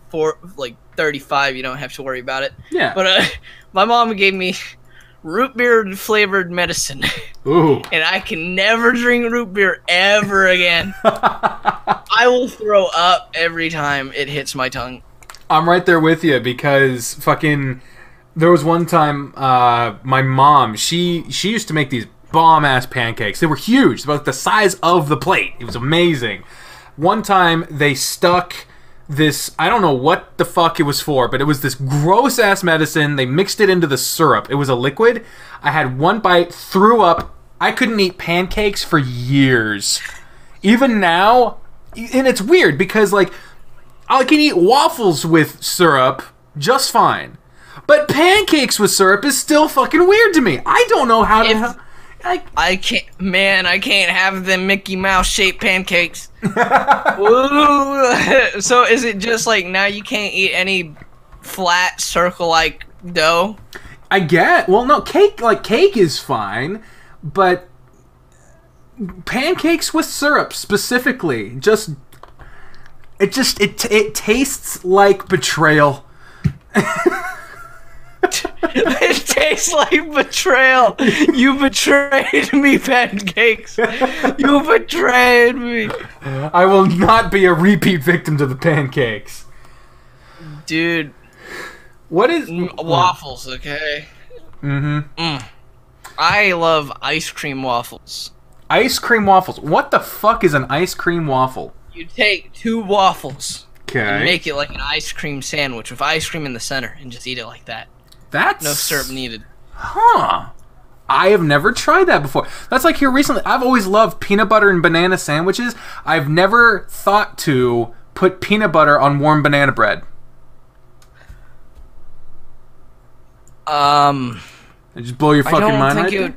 35, you don't have to worry about it. Yeah. But my mom gave me root beer flavored medicine. Ooh. And I can never drink root beer ever again. I will throw up every time it hits my tongue. I'm right there with you because fucking there was one time my mom she used to make these bomb ass pancakes. They were huge, about the size of the plate. It was amazing. One time they stuck this, I don't know what the fuck it was for, but it was this gross ass medicine. They mixed it into the syrup. It was a liquid. I had one bite, threw up. I couldn't eat pancakes for years. Even now, and it's weird because like I can eat waffles with syrup just fine. But pancakes with syrup is still fucking weird to me. I don't know how to... I can't have them Mickey Mouse shaped pancakes. Ooh. So is it just like now you can't eat any flat circle-like dough? I get... Well, no, cake is fine, but pancakes with syrup specifically it tastes like betrayal. It tastes like betrayal. You betrayed me, pancakes. You betrayed me. I will not be a repeat victim to the pancakes. Dude. What is... Waffles, okay? I love ice cream waffles. Ice cream waffles. What the fuck is an ice cream waffle? You take 2 waffles. Okay. And make it like an ice cream sandwich with ice cream in the center and just eat it like that. That's... No syrup needed. Huh. I have never tried that before. That's like here recently. I've always loved peanut butter and banana sandwiches. I've never thought to put peanut butter on warm banana bread. It just blow your fucking mind right there?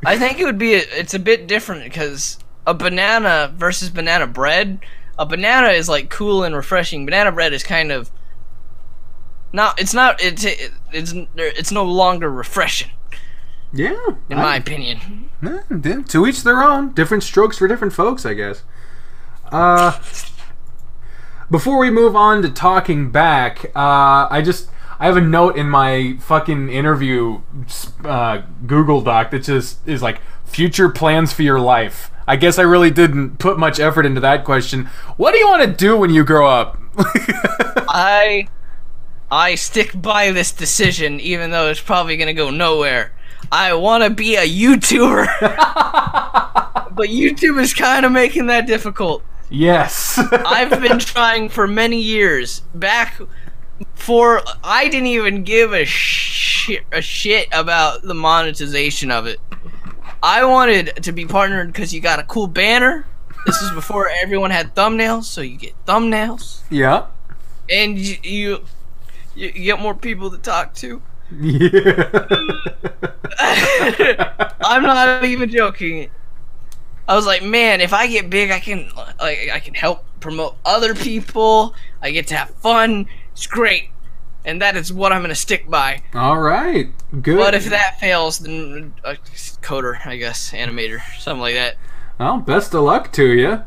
I think it would be... It's a bit different because a banana versus banana bread... A banana is like cool and refreshing. Banana bread is kind of... It's no longer refreshing. Yeah. In my opinion. To each their own. Different strokes for different folks, I guess. Before we move on to talking back, I have a note in my fucking interview Google Doc that just is like, future plans for your life. I guess I really didn't put much effort into that question. What do you want to do when you grow up? I stick by this decision, even though it's probably going to go nowhere. I want to be a YouTuber. But YouTube is kind of making that difficult. Yes. I've been trying for many years. Back for I didn't even give a shit about the monetization of it. I wanted to be partnered because you got a cool banner. This was before everyone had thumbnails, so you get thumbnails. Yeah. And you get more people to talk to. Yeah. I'm not even joking. I was like, man, if I get big, I can help promote other people. I get to have fun. It's great, and that is what I'm gonna stick by. All right, good. But if that fails, then a coder, I guess, animator, something like that. Well, best of luck to you.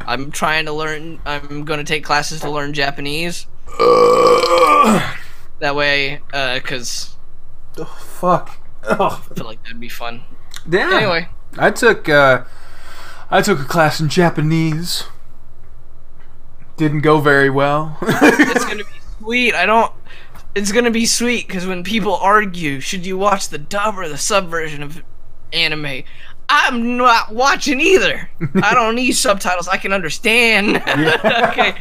I'm trying to learn. I'm gonna take classes to learn Japanese. That way, cause fuck. I feel like that'd be fun. Yeah. Anyway. I took a class in Japanese. Didn't go very well. It's gonna be sweet. It's gonna be sweet because when people argue, should you watch the dub or the sub version of anime? I'm not watching either. I don't need subtitles. I can understand. Okay.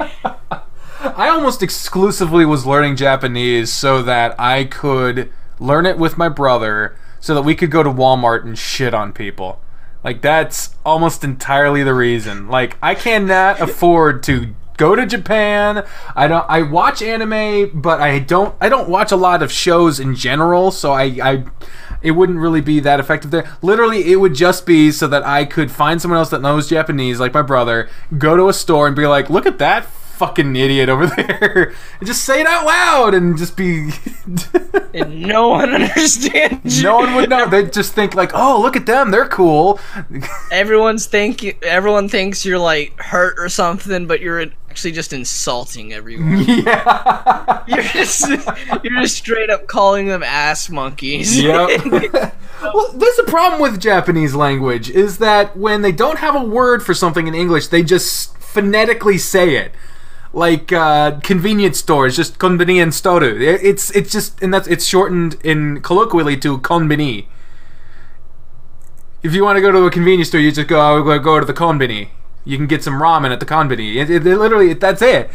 I almost exclusively was learning Japanese so that I could learn it with my brother, so that we could go to Walmart and shit on people. Like, that's almost entirely the reason. Like, I cannot afford to go to Japan. I watch anime, but I don't watch a lot of shows in general, so it wouldn't really be that effective there. Literally, it would just be so that I could find someone else that knows Japanese, like my brother, go to a store and be like, look at that fucking idiot over there, and just say it out loud and just be and no one understands. No one would know. They'd just think like, oh, look at them, they're cool. Everyone thinks you're like hurt or something, but you're actually just insulting everyone. Yeah. You're just straight up calling them ass monkeys. Yep. Well, that's the problem with Japanese language, is that when they don't have a word for something in English, they just phonetically say it. Like convenience stores, just konbini storu. It's just, and it's shortened in colloquially to konbini. If you want to go to a convenience store, you just go to the konbini. You can get some ramen at the konbini. It literally, that's it.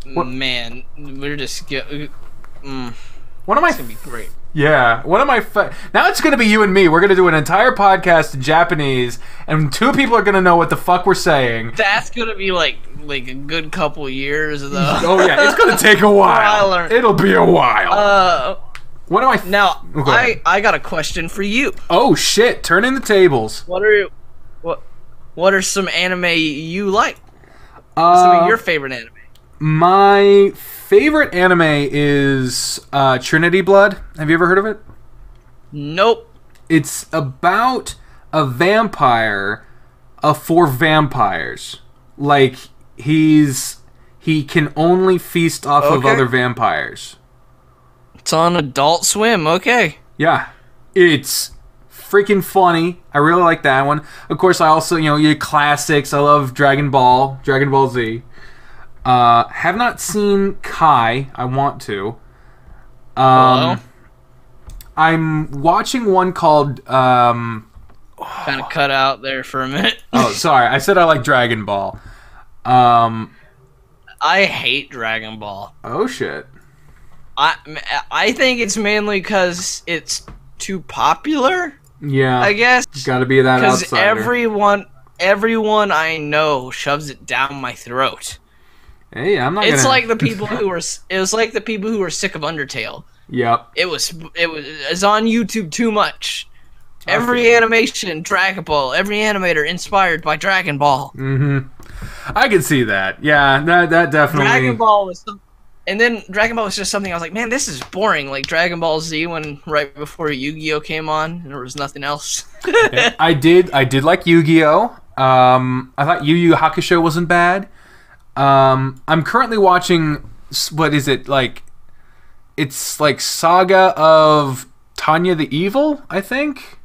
Man, we're just one of my, it's gonna be great. Yeah, one of my now it's gonna be you and me. We're gonna do an entire podcast in Japanese, and two people are gonna know what the fuck we're saying. That's gonna be like a good couple years though. Oh yeah, it's gonna take a while. It'll be a while. What am I now? I got a question for you. Oh shit! Turning the tables. What are some anime you like? Some of your favorite anime? My favorite anime is Trinity Blood. Have you ever heard of it? Nope. It's about a vampire for vampires. Like, he can only feast off of other vampires. It's on Adult Swim, okay. Yeah. It's freaking funny. I really like that one. Of course, I also, your classics. I love Dragon Ball Z. Have not seen Kai. I want to. Hello? I'm watching one called kind of cut out there for a minute. Oh, sorry. I said I like Dragon Ball. I hate Dragon Ball. Oh shit. I think it's mainly because it's too popular. Yeah. I guess. Got to be that outsider. Because everyone I know shoves it down my throat. Hey, I'm not. It's like the people who were. It was like the people who were sick of Undertale. Yep. It's on YouTube too much. Every animation, Dragon Ball. Every animator inspired by Dragon Ball. Mm-hmm. I can see that. Yeah, that definitely. And then Dragon Ball was just something I was like, man, this is boring. Like Dragon Ball Z when right before Yu-Gi-Oh came on, and there was nothing else. Yeah, I did like Yu-Gi-Oh. I thought Yu Yu Hakusho wasn't bad. I'm currently watching, what is it, like, it's like Saga of Tanya the Evil, I think.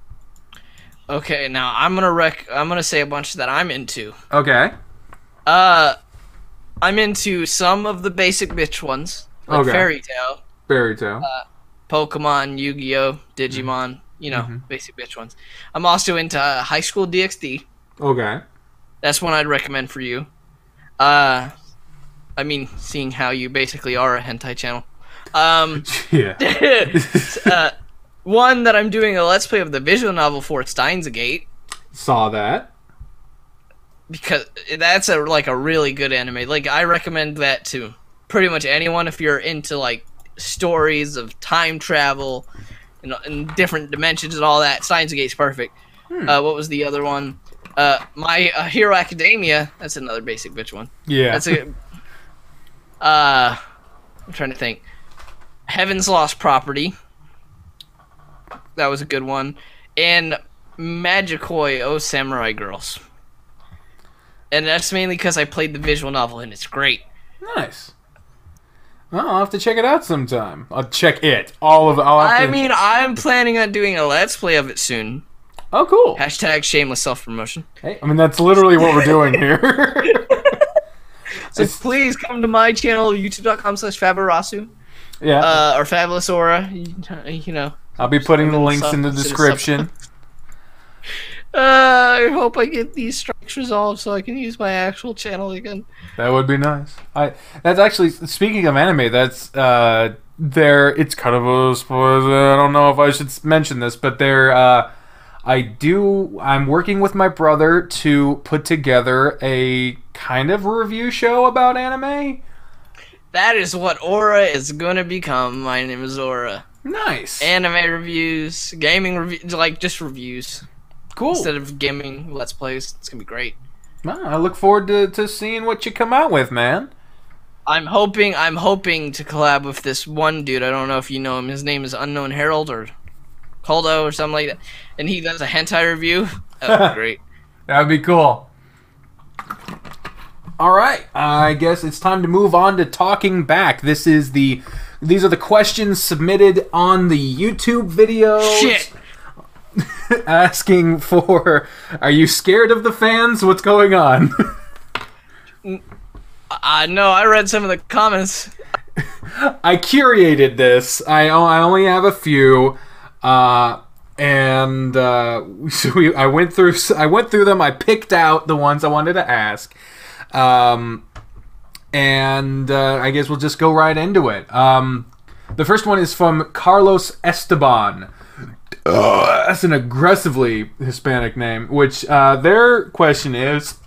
Okay, now I'm gonna say a bunch that I'm into. Okay. I'm into some of the basic bitch ones, like Fairy Tail, Pokemon, Yu-Gi-Oh, Digimon, you know, basic bitch ones. I'm also into High School DxD. Okay. That's one I'd recommend for you. I mean, seeing how you basically are a hentai channel. Yeah. One that I'm doing a Let's Play of the visual novel for, Steins Gate. Saw that. Because that's a really good anime. Like, I recommend that to pretty much anyone if you're into, like, stories of time travel and different dimensions and all that. Steins Gate's perfect. What was the other one? My Hero Academia. That's another basic bitch one. Yeah. That's a... I'm trying to think. Heaven's Lost Property. That was a good one. And Magikoi O Samurai Girls. And that's mainly because I played the visual novel, and it's great. Nice. Well, I'll have to check it out sometime. I'll check it. I'm planning on doing a Let's Play of it soon. Oh, cool. # shameless self-promotion. Hey, I mean, that's literally what we're doing here. So please come to my channel, youtube.com/Fabarasu. Yeah. Or Fabulous Aura. You know. I'll be putting the links in the description. I hope I get these strikes resolved so I can use my actual channel again. That would be nice. That's actually, speaking of anime, that's it's kind of a spoiler. I don't know if I should mention this, but I'm working with my brother to put together a kind of review show about anime. That is what Aura is gonna become. My name is Aura. Nice. Anime reviews, gaming reviews, like just reviews. Cool. Instead of gaming Let's Plays. It's gonna be great. Well, I look forward to seeing what you come out with, man. I'm hoping to collab with this one dude. I don't know if you know him. His name is Unknown Herald or Koldo or something like that. And he does a hentai review. That would be great. That would be cool. All right, I guess it's time to move on to talking back. These are the questions submitted on the YouTube video. Shit. Asking for, are you scared of the fans? What's going on? No, I read some of the comments. I curated this. I only have a few, so I went through them. I picked out the ones I wanted to ask, I guess we'll just go right into it. The first one is from Carlos Esteban. That's an aggressively Hispanic name. Which their question is,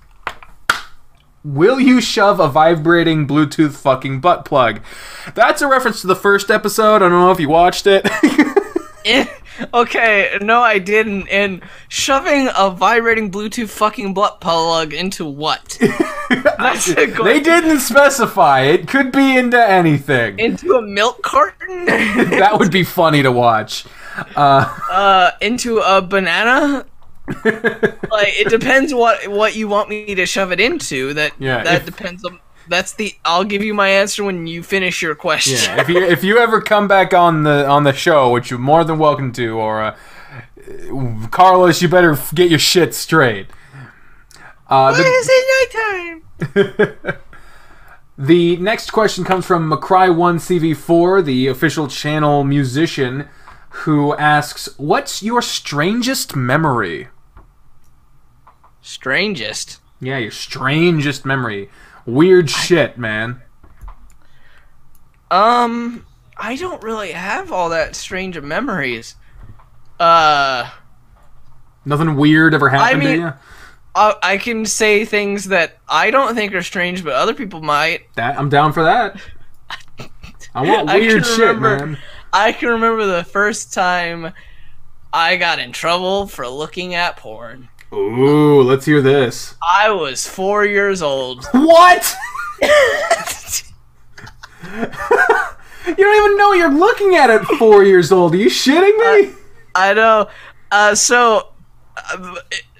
will you shove a vibrating Bluetooth fucking butt plug? That's a reference to the first episode. I don't know if you watched it. Okay, no I didn't. And shoving a vibrating Bluetooth fucking butt plug into what? They didn't specify. It could be into anything. Into a milk carton? That would be funny to watch. Into a banana? Like, it depends what you want me to shove it into. That depends on... I'll give you my answer when you finish your question. Yeah, if you ever come back on the show, which you're more than welcome to, or Carlos, you better get your shit straight. Why is it nighttime? The next question comes from McCry1CV4, the official channel musician, who asks, "What's your strangest memory?" Strangest? Yeah, your strangest memory. Weird shit, man. I don't really have all that strange of memories. Nothing weird ever happened to you? I can say things that I don't think are strange, but other people might. I'm down for that. I want weird shit, man. I can remember the first time I got in trouble for looking at porn. Ooh, let's hear this. I was 4 years old. What? You don't even know you're looking at at 4 years old. Are you shitting me? I know.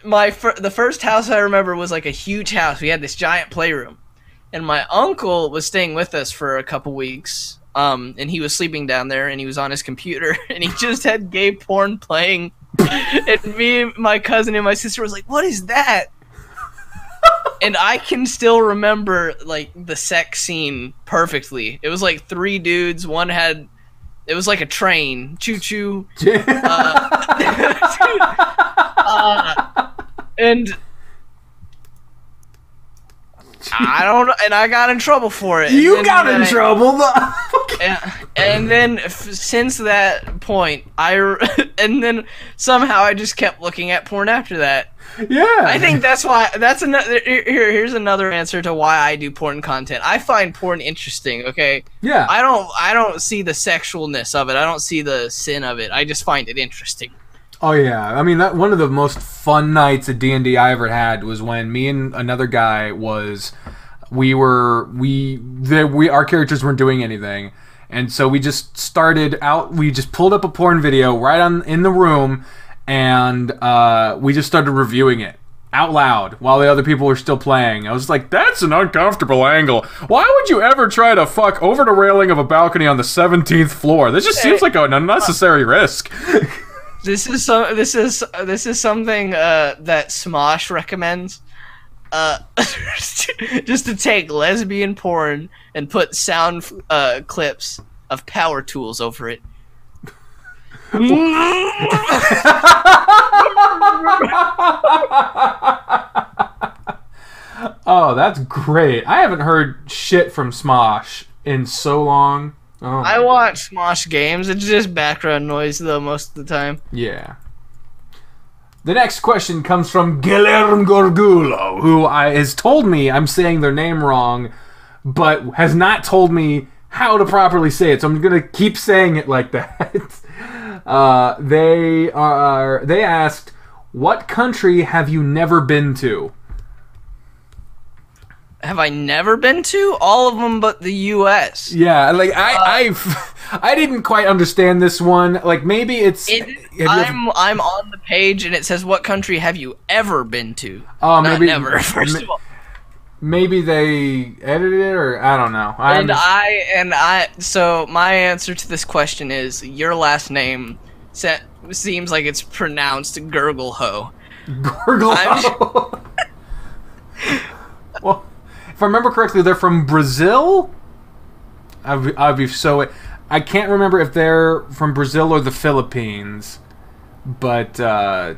The first house I remember was like a huge house. We had this giant playroom, and my uncle was staying with us for a couple weeks. And he was sleeping down there, and he was on his computer, and he just had gay porn playing. And me, my cousin, and my sister was like, "What is that?" And I can still remember like the sex scene perfectly. It was like 3 dudes. One had, it was like a train, choo choo. And I don't know, and I got in trouble for it. You got in trouble? And then since that point, and then somehow I just kept looking at porn after that. Yeah. I think that's why, that's another, here's another answer to why I do porn content. I find porn interesting, okay? Yeah. I don't see the sexualness of it. I don't see the sin of it. I just find it interesting. Oh yeah, I mean that one of the most fun nights at D&D I ever had was when me and another guy our characters weren't doing anything, and so we just started out. We just pulled up a porn video right in the room, and we just started reviewing it out loud while the other people were still playing. I was like, that's an uncomfortable angle. Why would you ever try to fuck over the railing of a balcony on the 17th floor? This just seems like an unnecessary risk. This is something that Smosh recommends. Just to take lesbian porn and put sound clips of power tools over it. Oh, that's great. I haven't heard shit from Smosh in so long. Oh. I watch Smosh games. It's just background noise, though, most of the time. Yeah. The next question comes from Guillermo Gorgulo, who has told me I'm saying their name wrong, but has not told me how to properly say it, so I'm going to keep saying it like that. They asked, what country have you never been to? Have I never been to? All of them but the U.S. Yeah, like I didn't quite understand this one. Like maybe it's. I'm on the page and it says, "What country have you ever been to?" Oh, maybe never. First of all, maybe they edited it, or I don't know. So my answer to this question is your last name seems like it's pronounced Gurgle-ho. Gurgle-ho. Well. If I remember correctly, they're from Brazil. I'd be so. I can't remember if they're from Brazil or the Philippines, but I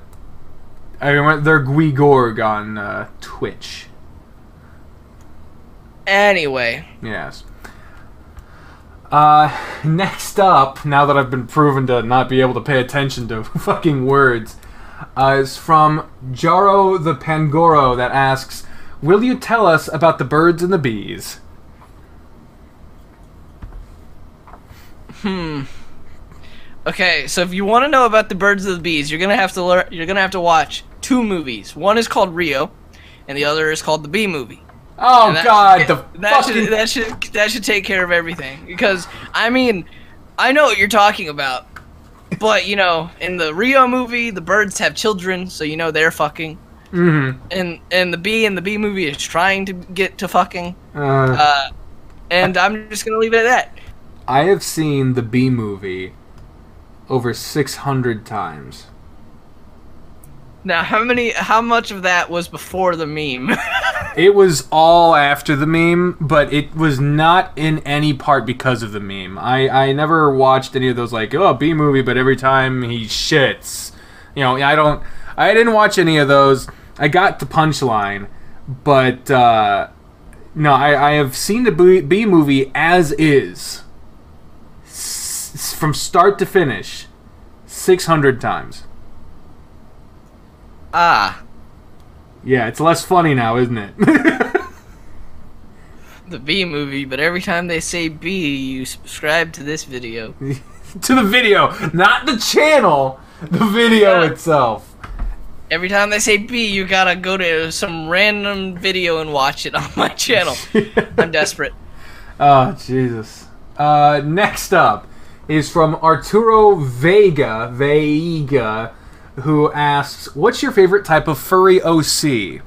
remember they're Guigorg on Twitch. Anyway. Yes. Next up, now that I've been proven to not be able to pay attention to fucking words, is from Jaro the Pangoro that asks, will you tell us about the birds and the bees? Okay, so if you want to know about the birds and the bees, you're gonna have to watch 2 movies. One is called Rio, and the other is called the Bee Movie. Oh God, that should take care of everything. Because I mean, I know what you're talking about, but you know, in the Rio movie, the birds have children, so you know they're fucking. Mm-hmm. And the bee movie is trying to get to fucking. And I'm just gonna leave it at that. I have seen the Bee Movie over 600 times. Now, how much of that was before the meme? It was all after the meme, but it was not in any part because of the meme. I never watched any of those like, oh, Bee Movie, but every time he shits. You know, I didn't watch any of those. I got the punchline, but no, I have seen the Bee Movie as is, from start to finish, 600 times. Ah. Yeah, it's less funny now, isn't it? The Bee Movie, but every time they say bee, you subscribe to this video. To the video, not the channel, the video itself. Every time they say bee, you gotta go to some random video and watch it on my channel. I'm desperate. Oh, Jesus. Next up is from Arturo Vega, who asks, "What's your favorite type of furry OC?"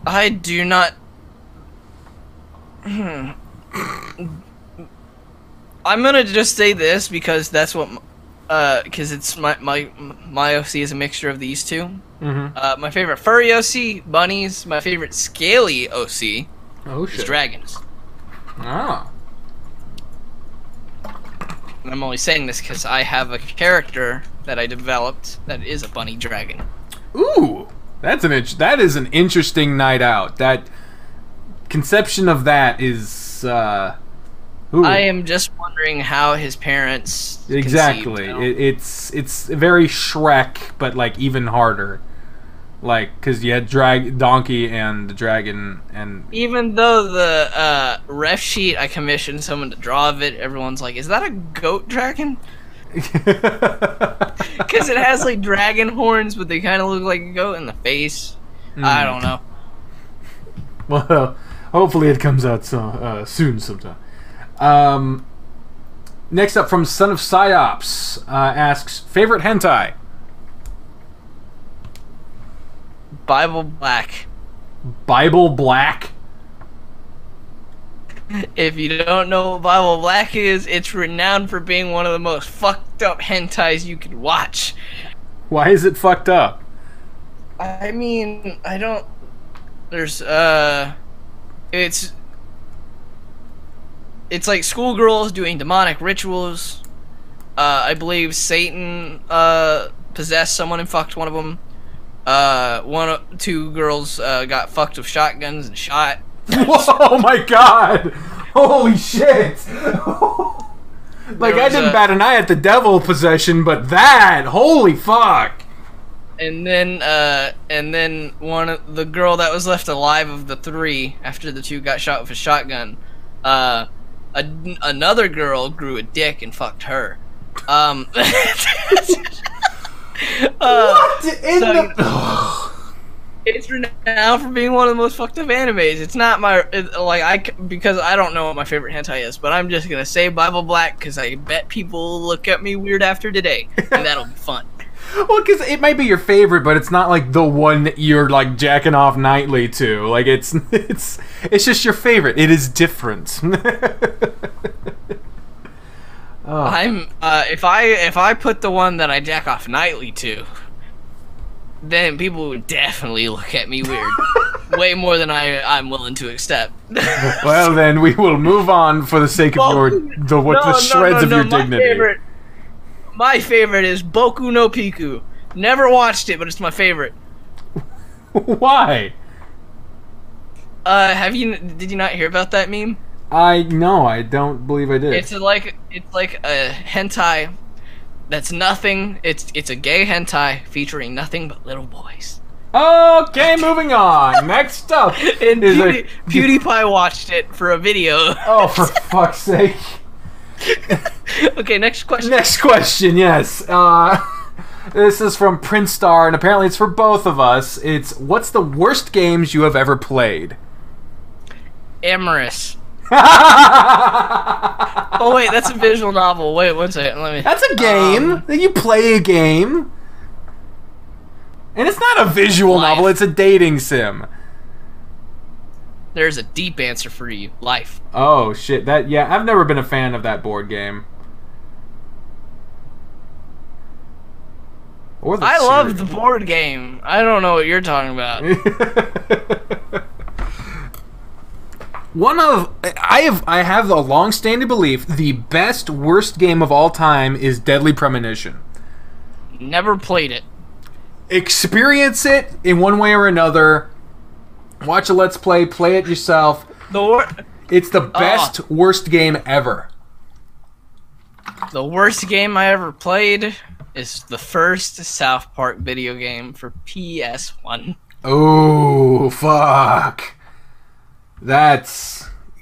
I do not. I'm gonna just say this because that's what, because it's my OC is a mixture of these two. Mm-hmm. My favorite furry OC, bunnies. My favorite scaly OC is dragons. Ah. And I'm only saying this because I have a character that I developed that is a bunny dragon. Ooh, that is an interesting night out. That conception of that is. I am just wondering how his parents exactly. It's very Shrek, but like even harder. Like, because you had Donkey and the dragon, and even though the ref sheet I commissioned someone to draw of it, everyone's like, "Is that a goat dragon?" Because it has like dragon horns, but they kind of look like a goat in the face. I don't know. Well, hopefully it comes out soon sometime. Next up from Son of Psyops asks, favorite hentai? Bible Black. Bible Black? If you don't know what Bible Black is, it's renowned for being one of the most fucked up hentais you could watch. Why is it fucked up? I mean, I don't... There's, It's like schoolgirls doing demonic rituals. I believe Satan possessed someone and fucked one of them. Two girls got fucked with shotguns and shot. Oh my god! Holy shit! Like, I didn't bat an eye at the devil possession, but that! Holy fuck! And then the girl that was left alive of the three after the two got shot with a shotgun, another girl grew a dick and fucked her. What in the... It's renowned for being one of the most fucked up animes. It's not my because I don't know what my favorite hentai is, but I'm just gonna say Bible Black because I bet people will look at me weird after today, and that'll be fun. Well, because it might be your favorite, but it's not like the one that you're like jacking off nightly to. Like it's just your favorite. It is different. I'm if I put the one that I jack off nightly to, then people would definitely look at me weird, way more than I'm willing to accept. Well, then we will move on for the sake of the shreds of your dignity. My favorite is Boku no Piku. Never watched it, but it's my favorite. Why? Did you not hear about that meme? No, I don't believe I did. It's like a hentai that's nothing. It's a gay hentai featuring nothing but little boys. Okay, moving on. Next up, and PewDiePie watched it for a video. Oh, for fuck's sake! Okay, next question. Next question, yes. This is from Prince Star, and apparently it's for both of us. It's, what's the worst games you have ever played? Amorous. Oh wait, that's a visual novel. Wait, one second. Let me. That's a game. You play a game, and it's not a visual novel. It's a dating sim. There's a deep answer for you. Life. Oh shit! Yeah, I've never been a fan of that board game. Or the I love the board game. I don't know what you're talking about. I have a long-standing belief the best worst game of all time is Deadly Premonition. Never played it. Experience it in one way or another. Watch a Let's Play. Play it yourself. It's the best worst game ever. The worst game I ever played is the first South Park video game for PS1. Oh fuck! That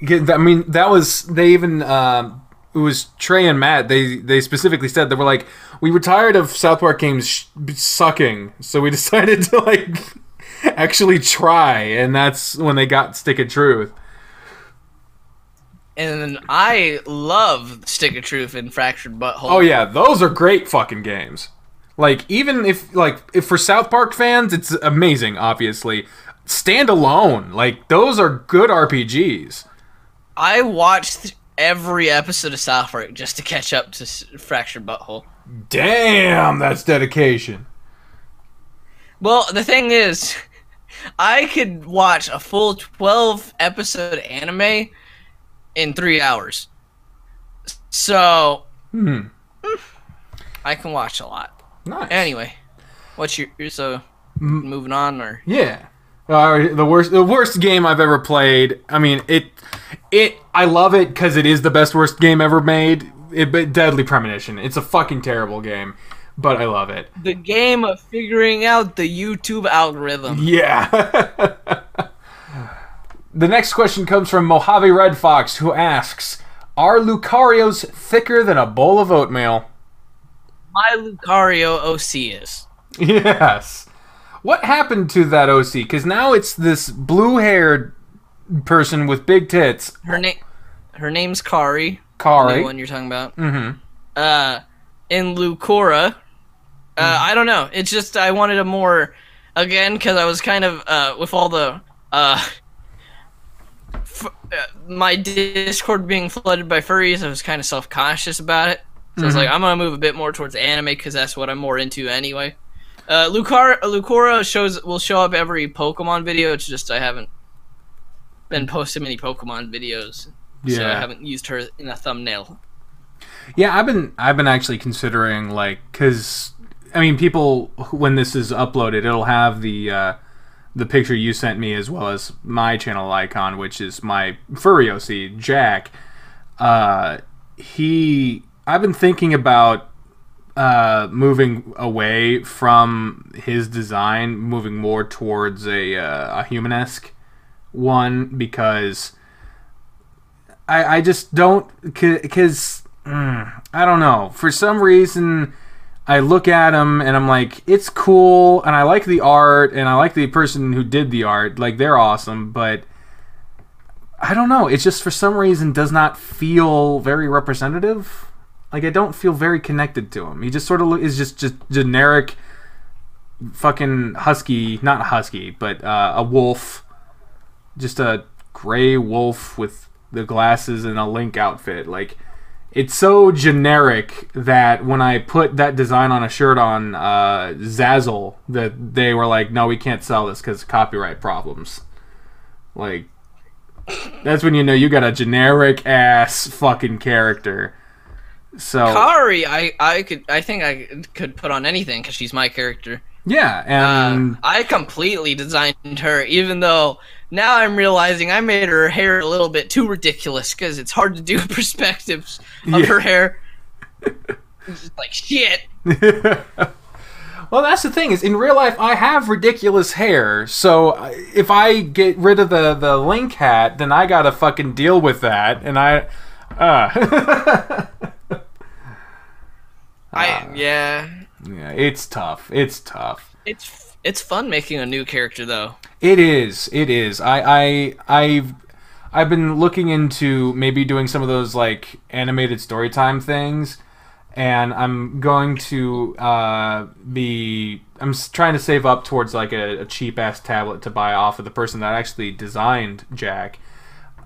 was they even it was Trey and Matt. They specifically said they were like, we were tired of South Park games sucking, so we decided to like actually try, and that's when they got Stick of Truth. And I love Stick of Truth and Fractured Butthole. Oh yeah, those are great fucking games. Like, even if for South Park fans, it's amazing, obviously. Standalone, like, those are good RPGs. I watched every episode of South Park just to catch up to Fractured Butthole. Damn, that's dedication. Well, the thing is, I could watch a full 12-episode anime in 3 hours. So, I can watch a lot. Nice. Anyway, what's your so moving on or yeah? The worst game I've ever played. I mean, I love it because it is the best worst game ever made. But Deadly Premonition. It's a fucking terrible game, but I love it. The game of figuring out the YouTube algorithm. Yeah. The next question comes from Mojave Red Fox, who asks, "Are Lucarios thicker than a bowl of oatmeal?" My Lucario OC is. Yes. What happened to that OC? Because now it's this blue-haired person with big tits. Her name's Kari. Kari. The one you're talking about. Mm-hmm. In Lucora, I don't know. It's just I wanted a more, again, because I was kind of with all the my Discord being flooded by furries. I was kind of self-conscious about it. So I was like, I'm gonna move a bit more towards anime because that's what I'm more into anyway. Lucora will show up every Pokemon video. It's just I haven't been posting many Pokemon videos, so I haven't used her in a thumbnail. Yeah, I've been actually considering, like, because I mean, people, when this is uploaded, it'll have the picture you sent me as well as my channel icon, which is my furry OC, Jack. I've been thinking about moving away from his design, moving more towards a human-esque one, because I just don't, because I don't know, for some reason I look at him and I'm like, it's cool, and I like the art, and I like the person who did the art, like, they're awesome, but I don't know, it just for some reason does not feel very representative. Like, I don't feel very connected to him. He just sort of is just generic fucking husky, not husky, but a wolf. Just a gray wolf with the glasses and a Link outfit. Like, it's so generic that when I put that design on a shirt on Zazzle, that they were like, no, we can't sell this because of copyright problems. Like, that's when you know you got a generic ass fucking character. So Kari, I think I could put on anything because she's my character. Yeah, and I completely designed her, even though now I'm realizing I made her hair a little bit too ridiculous because it's hard to do perspectives of her hair. It's just like shit. Well, that's the thing, is in real life I have ridiculous hair, so if I get rid of the Link hat, then I gotta fucking deal with that, and yeah, it's tough. It's tough. It's fun making a new character though. It is. I've been looking into maybe doing some of those like animated storytime things, and I'm going to I'm trying to save up towards like a cheap ass tablet to buy off of the person that actually designed Jack.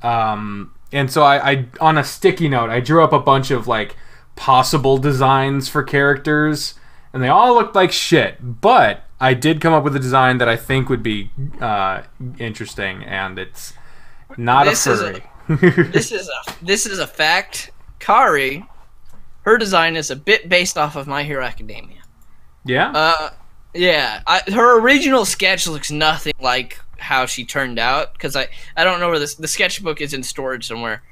And so I on a sticky note, I drew up a bunch of like possible designs for characters, and they all looked like shit, but I did come up with a design that I think would be interesting, and it's not a furry. This is a fact. Kari, her design is a bit based off of My Hero Academia. Yeah? Yeah. Her original sketch looks nothing like how she turned out, because I don't know where the sketchbook is in storage somewhere.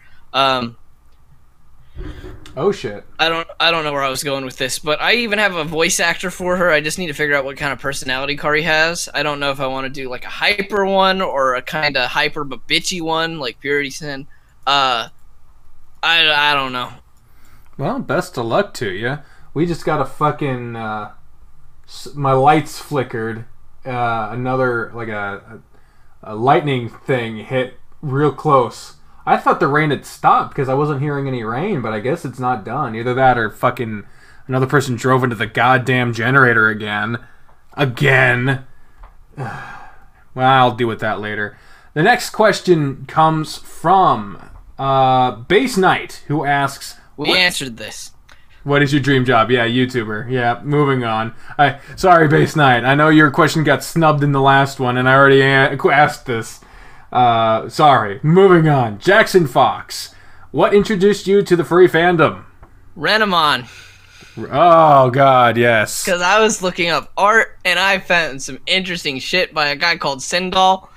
Oh shit. I don't know where I was going with this, but I even have a voice actor for her. I just need to figure out what kind of personality Kari has. I don't know if I want to do like a hyper one or a kind of hyper but bitchy one like Purity Sin. I don't know. Well, best of luck to you. We just got a fucking my lights flickered. another like a lightning thing hit real close. I thought the rain had stopped because I wasn't hearing any rain, but I guess it's not done. Either that or fucking another person drove into the goddamn generator again. Again. Well, I'll deal with that later. The next question comes from Base Knight, who asks... We answered this. What is your dream job? Yeah, YouTuber. Yeah, moving on. Sorry, Base Knight. I know your question got snubbed in the last one, and I already asked this. Sorry. Moving on. Jackson Fox. What introduced you to the furry fandom? Renamon. Oh, God, yes. Because I was looking up art, and I found some interesting shit by a guy called Sendal.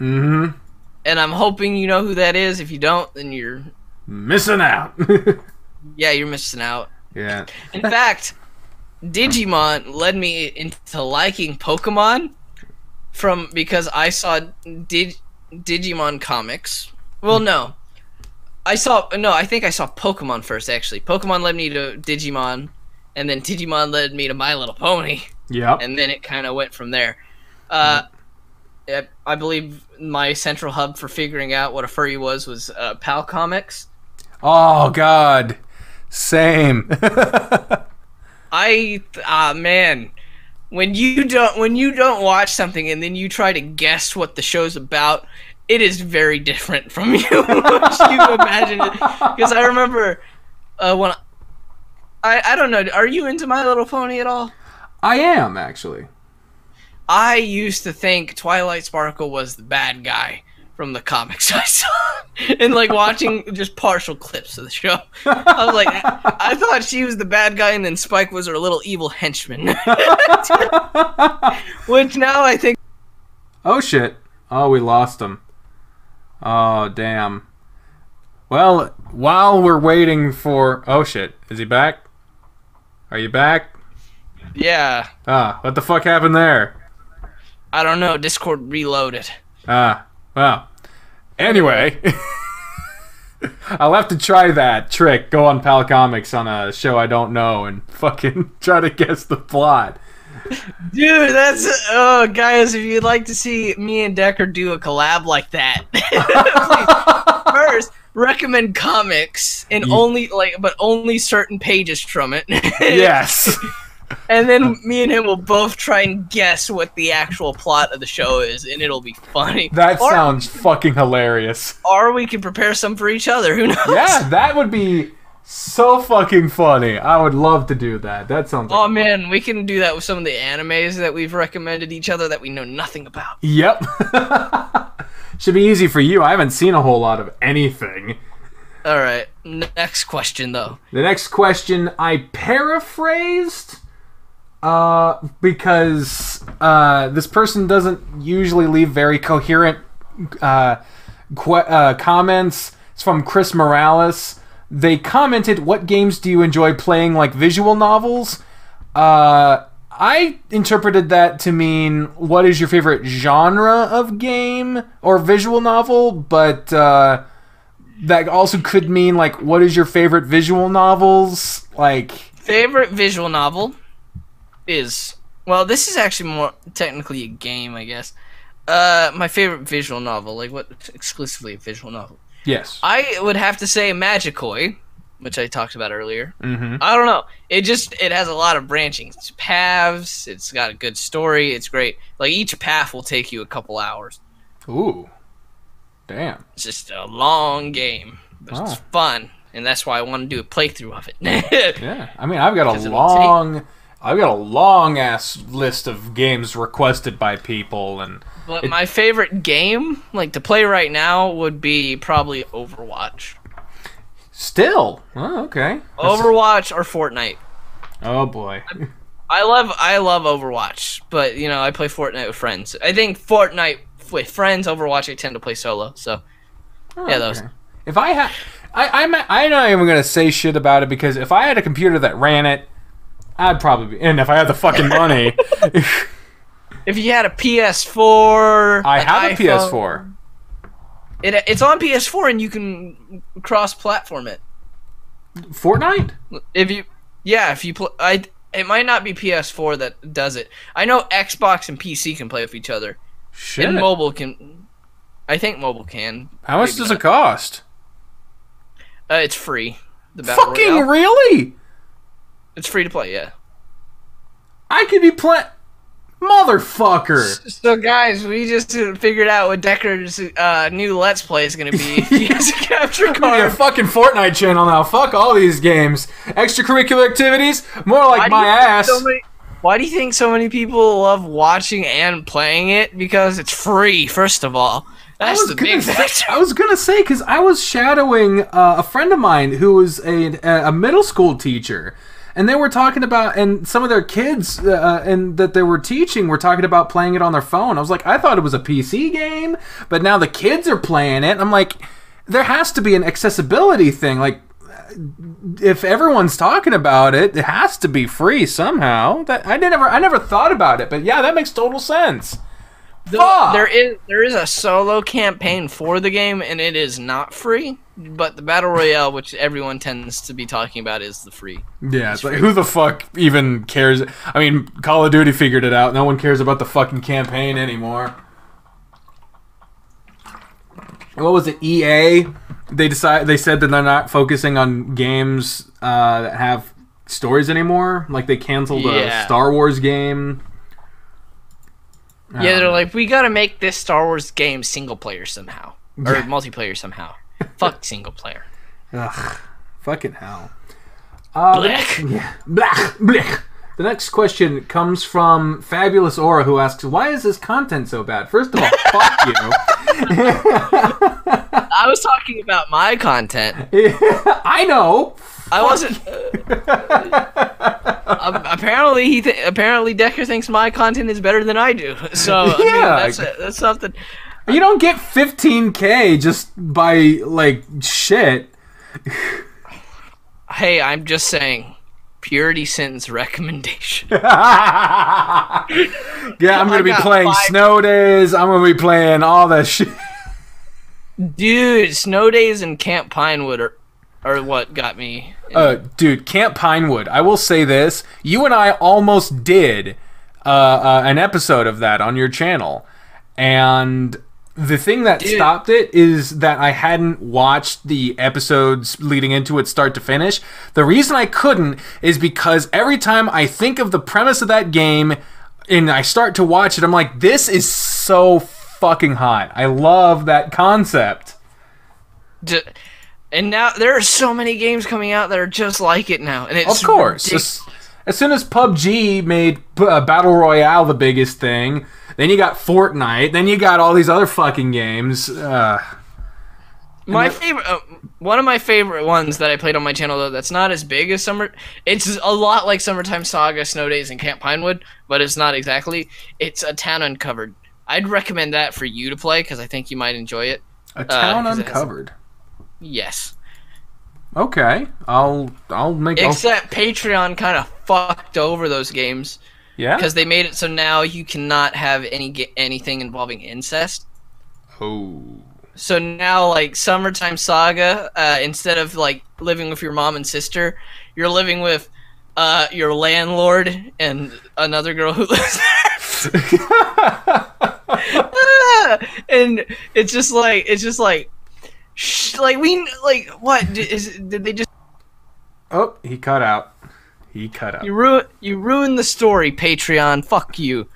Mm-hmm. And I'm hoping you know who that is. If you don't, then you're... missing out. Yeah, you're missing out. Yeah. In fact, Digimon led me into liking Pokemon because I saw Digimon comics. Well, no. I think I saw Pokemon first, actually. Pokemon led me to Digimon, and then Digimon led me to My Little Pony. Yep. And then it kind of went from there. I believe my central hub for figuring out what a furry was Pal Comics. Oh, God. Same. Man, when you don't watch something and then you try to guess what the show's about, it is very different from you. What you imagine it. Because I remember when I don't know, are you into My Little Pony at all? I am, actually. I used to think Twilight Sparkle was the bad guy from the comics I saw, and like watching just partial clips of the show. I was like, I thought she was the bad guy, and then Spike was her little evil henchman. Which now I think. Oh shit! Oh, we lost him. Oh damn. Well, while we're waiting for... Oh shit! Is he back? Are you back? Yeah. What the fuck happened there? I don't know. Discord reloaded. Well. Anyway. I'll have to try that trick. Go on Pal Comics on a show I don't know and fucking try to guess the plot. Dude, that's... Oh, guys, if you'd like to see me and Decker do a collab like that. Please, first, recommend comics and only certain pages from it. Yes. And then me and him will both try and guess what the actual plot of the show is, and it'll be funny. That sounds fucking hilarious. Or we can prepare some for each other. Who knows? Yeah, that would be so fucking funny. I would love to do that. That sounds like... Oh, man, we can do that with some of the animes that we've recommended each other that we know nothing about. Yep. Should be easy for you. I haven't seen a whole lot of anything. All right. Next question, though. The next question I paraphrased... because this person doesn't usually leave very coherent comments. It's from Chris Morales. They commented, "What games do you enjoy playing, like visual novels?" I interpreted that to mean, what is your favorite genre of game or visual novel? But that also could mean, like, what is your favorite visual novels? Like, favorite visual novel is... Well, this is actually more technically a game, I guess. My favorite visual novel, like what exclusively a visual novel. Yes. I would have to say Magikoi, which I talked about earlier. Mm-hmm. I don't know. It has a lot of branching. It's paths. It's got a good story. It's great. Like, each path will take you a couple hours. Ooh. Damn. It's just a long game. But it's fun. And that's why I want to do a playthrough of it. Yeah. I mean, I've got a long-ass list of games requested by people, and... But my favorite game, like, to play right now, would be probably Overwatch. Still? Oh, okay. Overwatch or Fortnite. Oh, boy. I love Overwatch, but, you know, I play Fortnite with friends. I think Fortnite with friends, Overwatch, I tend to play solo, so... yeah, those. Okay. If I had... I'm not even going to say shit about it, because if I had a computer that ran it, I'd probably be... And if I had the fucking money... If you had a PS4... I have a PS4. It's on PS4, and you can cross-platform it. Fortnite? If you play... It might not be PS4 that does it. I know Xbox and PC can play with each other. Shit. And mobile can. I think mobile can. How much does it cost? It's free. The Battle Fucking Royale. really? It's free to play, yeah. I could be playing... Motherfucker! So, guys, we just figured out what Decker's new Let's Play is going to be. He has a capture card. A fucking Fortnite channel now. Fuck all these games. Extracurricular activities? More like my ass. Why do you think so many people love watching and playing it? Because it's free, first of all. That's the big factor. I was going to say, because I was shadowing a friend of mine who was a middle school teacher. And they were talking about, and some of their kids and that they were teaching were talking about playing it on their phone. I was like, I thought it was a PC game, but now the kids are playing it. I'm like, there has to be an accessibility thing. Like, if everyone's talking about it, it has to be free somehow. That I never thought about it, but yeah, that makes total sense. There is a solo campaign for the game, and it is not free. But the Battle Royale, which everyone tends to be talking about, is the free. Yeah, it's like, who the fuck even cares? I mean, Call of Duty figured it out. No one cares about the fucking campaign anymore. What was it, EA? They said that they're not focusing on games that have stories anymore. Like, they canceled a Star Wars game. Yeah, they're like, we gotta make this Star Wars game single player somehow. Or multiplayer somehow. Fuck single player. Ugh. Fucking hell. Blech. Blech. The next question comes from Fabulous Aura, who asks, why is this content so bad? First of all, fuck you. I was talking about my content. I know. I wasn't. Apparently, Decker thinks my content is better than I do. So I mean, that's something. You don't get 15K just by like shit. Hey, I'm just saying. Purity Sentence recommendation. Yeah, I'm gonna be playing Snow Days. I'm gonna be playing all that shit. Dude, Snow Days and Camp Pinewood are what got me. Dude, Camp Pinewood. I will say this: you and I almost did an episode of that on your channel, and the thing that stopped it is that I hadn't watched the episodes leading into it start to finish. The reason I couldn't is because every time I think of the premise of that game and I start to watch it, I'm like, this is so fucking hot. I love that concept. And now there are so many games coming out that are just like it now. And it's of course. As soon as PUBG made Battle Royale the biggest thing, then you got Fortnite, then you got all these other fucking games. My favorite, one of my favorite ones that I played on my channel, though, that's not as big as it's a lot like Summertime Saga, Snow Days, and Camp Pinewood, but it's not exactly. It's A Town Uncovered. I'd recommend that for you to play, because I think you might enjoy it. A Town Uncovered? Yes. Okay, I'll make. Except Patreon kind of fucked over those games. Yeah. Because they made it so now you cannot have anything involving incest. Oh. So now, like Summertime Saga, instead of like living with your mom and sister, you're living with your landlord and another girl who lives there. And it's just like what did they just? Oh, he cut out. You ruined the story, Patreon. Fuck you.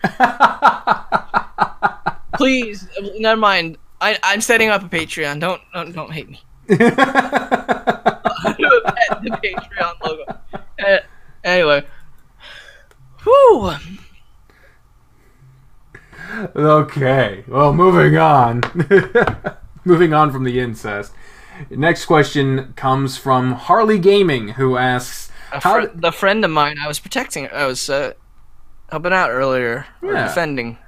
Please, never mind. I'm setting up a Patreon. Don't hate me. The Patreon logo. Anyway. Whew. Okay. Well, moving on. Moving on from the incest. Next question comes from Harley Gaming, who asks, the friend of mine I was protecting, I was helping out earlier, or defending.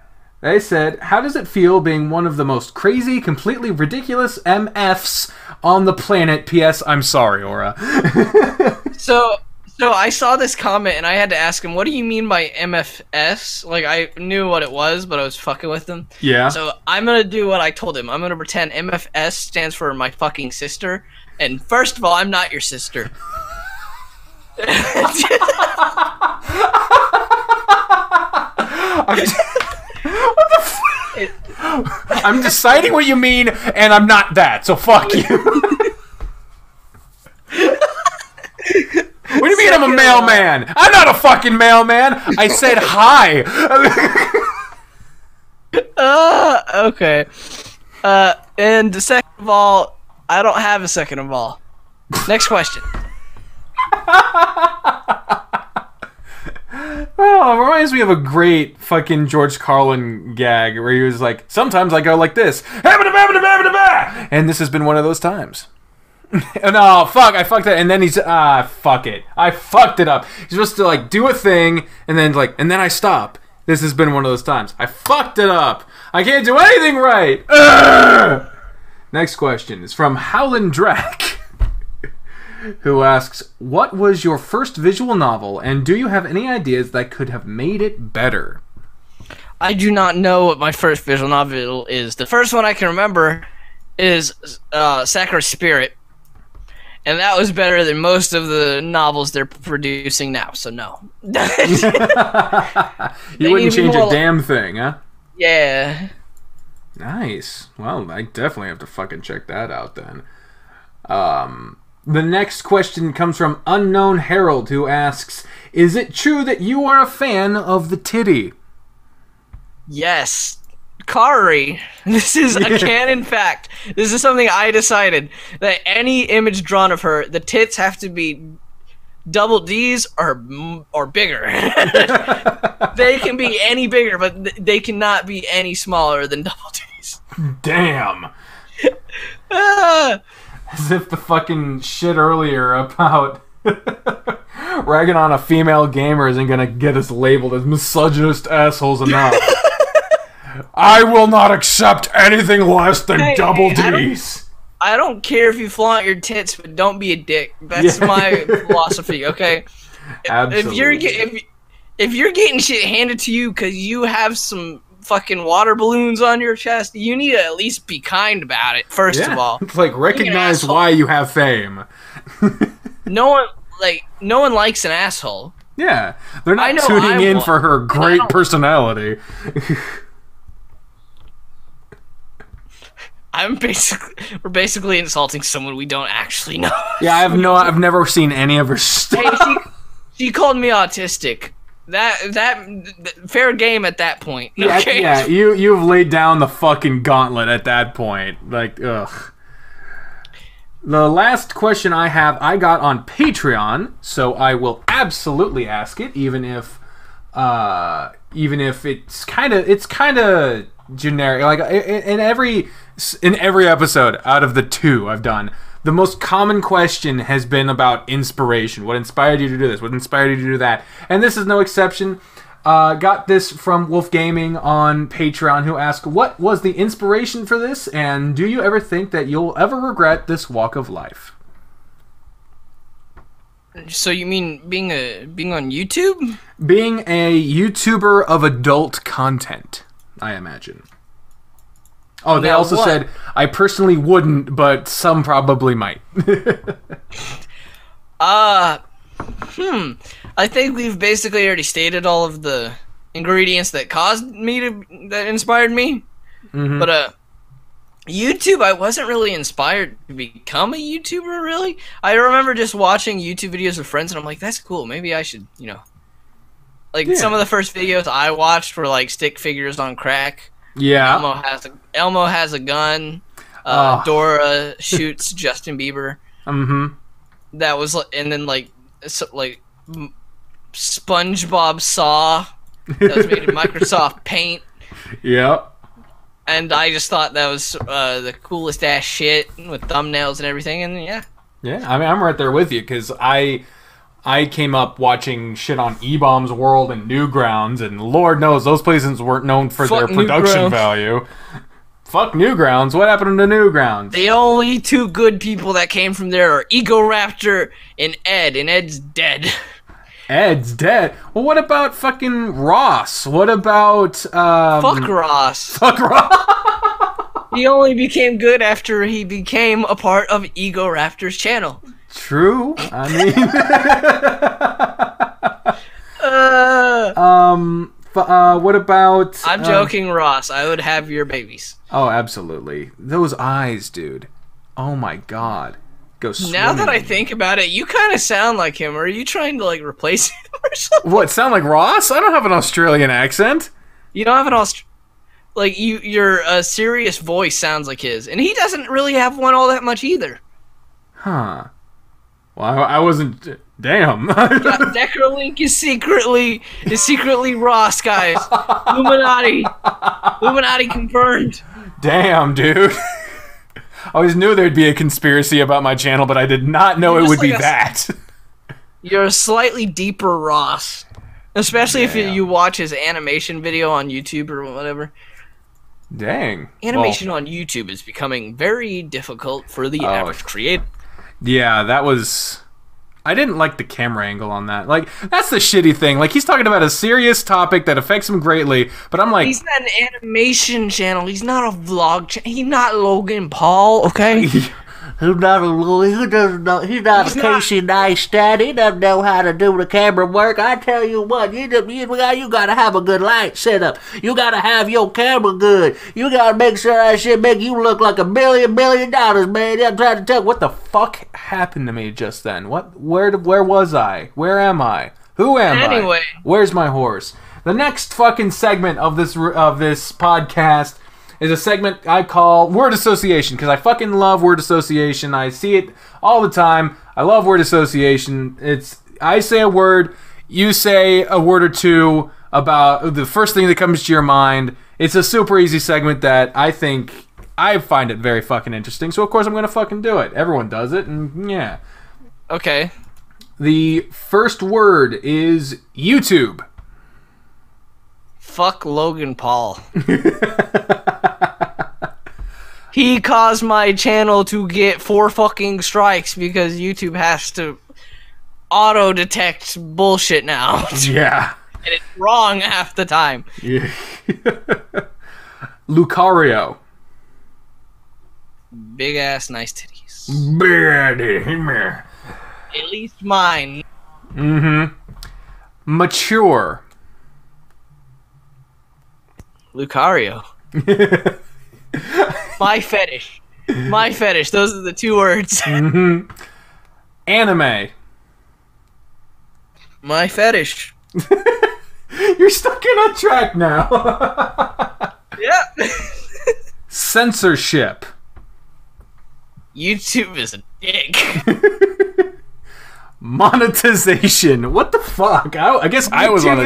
They said, how does it feel being one of the most crazy, completely ridiculous MFs on the planet? P.S. I'm sorry, Aura. So I saw this comment and I had to ask him, what do you mean by MFS? Like, I knew what it was, but I was fucking with him. Yeah. So I'm going to do what I told him. I'm going to pretend MFS stands for my fucking sister. And first of all, I'm not your sister. What the fuck? I'm deciding what you mean, and I'm not that, so fuck you. What do you mean I'm a mailman? I'm not a fucking mailman. I said hi. Okay. And second of all, I don't have a second of all. Next question. Oh, it reminds me of a great fucking George Carlin gag where he was like, sometimes I go like this. And this has been one of those times. No, fuck, I fucked it. And then he's, fuck it. I fucked it up. He's supposed to, like, do a thing, and then, like, and then I stop. This has been one of those times. I fucked it up. I can't do anything right. Ugh! Next question is from Howlin' Drac, who asks, what was your first visual novel, and do you have any ideas that could have made it better? I do not know what my first visual novel is. The first one I can remember is Sakura Spirit, and that was better than most of the novels they're producing now, so no. You wouldn't change a damn thing, huh? Yeah. Nice. Well, I definitely have to fucking check that out then. The next question comes from Unknown Herald, who asks, is it true that you are a fan of the titty? Yes. Kari. This is a canon fact. This is something I decided. That any image drawn of her, the tits have to be double D's or bigger. They can be any bigger, but they cannot be any smaller than double D's. Damn. As if the fucking shit earlier about ragging on a female gamer isn't gonna get us labeled as misogynist assholes enough. I will not accept anything less than double D's. I don't care if you flaunt your tits, but don't be a dick. That's my philosophy, okay? Absolutely. If you're getting shit handed to you because you have some fucking water balloons on your chest, you need to at least be kind about it, first of all. It's like, recognize why you have fame. No one likes an asshole. Yeah, they're not tuning in for her great personality. We're basically insulting someone we don't actually know. Yeah, I've never seen any of her stuff. Hey, she called me autistic. That fair game at that point. Okay? Yeah, you've laid down the fucking gauntlet at that point. Like, ugh. The last question I have, I got on Patreon, so I will absolutely ask it, even if it's kind of generic. Like in every episode out of the 2 I've done, the most common question has been about inspiration. What inspired you to do this? What inspired you to do that? And this is no exception. Got this from Wolf Gaming on Patreon, who asked, what was the inspiration for this? And do you ever think that you'll ever regret this walk of life? So you mean being on YouTube? Being a YouTuber of adult content, I imagine. Oh, they also said, I personally wouldn't, but some probably might. I think we've basically already stated all of the ingredients that that inspired me. Mm-hmm. But YouTube, I wasn't really inspired to become a YouTuber, really. I remember just watching YouTube videos with friends, and I'm like, that's cool. Maybe I should, some of the first videos I watched were like stick figures on crack. Yeah. Elmo has a gun. Dora shoots Justin Bieber. Mm-hmm. That was, and then SpongeBob Saw. That was made in Microsoft Paint. Yep. And I just thought that was the coolest ass shit with thumbnails and everything. And yeah. Yeah, I mean, I'm right there with you because I came up watching shit on E-Bombs World and Newgrounds, and Lord knows those places weren't known for their production value. Fuck Newgrounds. What happened to Newgrounds? The only 2 good people that came from there are Ego Raptor and Ed, and Ed's dead. Ed's dead? Well, what about fucking Ross? What about, Fuck Ross. Fuck Ross! He only became good after he became a part of Ego Raptor's channel. True. I mean, what about? I'm joking, Ross. I would have your babies. Oh, absolutely. Those eyes, dude. Oh my God. Go swimming. Now that I think about it, you kind of sound like him. Are you trying to like replace him or something? What? Sound like Ross? I don't have an Australian accent. You don't have an like your serious voice sounds like his, and he doesn't really have one all that much either. Huh. Well, I wasn't. Damn. Decralink is secretly Ross, guys. Illuminati confirmed. Damn, dude. I always knew there'd be a conspiracy about my channel, but I did not know it would be that. You're a slightly deeper Ross, especially if you watch his animation video on YouTube or whatever. Dang. Animation on YouTube is becoming very difficult for the average creator. Yeah, that was... I didn't like the camera angle on that. Like, that's the shitty thing. Like, he's talking about a serious topic that affects him greatly, but I'm like... He's not an animation channel. He's not a vlog channel. He's not Logan Paul, okay? He's not a Casey Neistat. He doesn't know how to do the camera work. I tell you what, you gotta have a good light setup. You gotta have your camera good. You gotta make sure that shit make you look like $1 billion, man. I'm trying to tell you. What the fuck happened to me just then? Where was I? Where am I? Who am I? Anyway. Where's my horse? The next fucking segment of this podcast is a segment I call word association, because I fucking love word association. I see it all the time. I love word association. I say a word, you say a word or two about the first thing that comes to your mind. It's a super easy segment that I find it very fucking interesting. So of course I'm gonna fucking do it. Everyone does it, and yeah. Okay. The first word is YouTube. Fuck Logan Paul. He caused my channel to get 4 fucking strikes because YouTube has to auto-detect bullshit now. Yeah. And it's wrong half the time. Yeah. Lucario. Big ass nice titties. At least mine. Mm-hmm. Mature. Lucario. My fetish. My fetish. Those are the 2 words. Mm-hmm. Anime. My fetish. You're stuck in a track now. Yep. Censorship. YouTube is a dick. Monetization. What the fuck? I guess I was on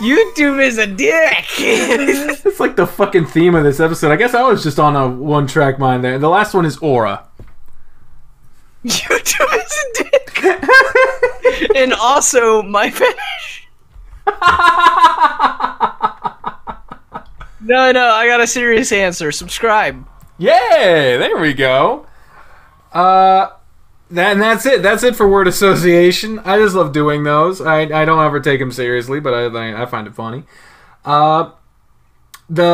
YouTube is a dick. It's like the fucking theme of this episode. I guess I was just on a one-track mind there. The last one is Aura. YouTube is a dick. And also my fetish. No, I got a serious answer. Subscribe. Yay! There we go. And that's it. That's it for word association. I just love doing those. I don't ever take them seriously, but I find it funny. The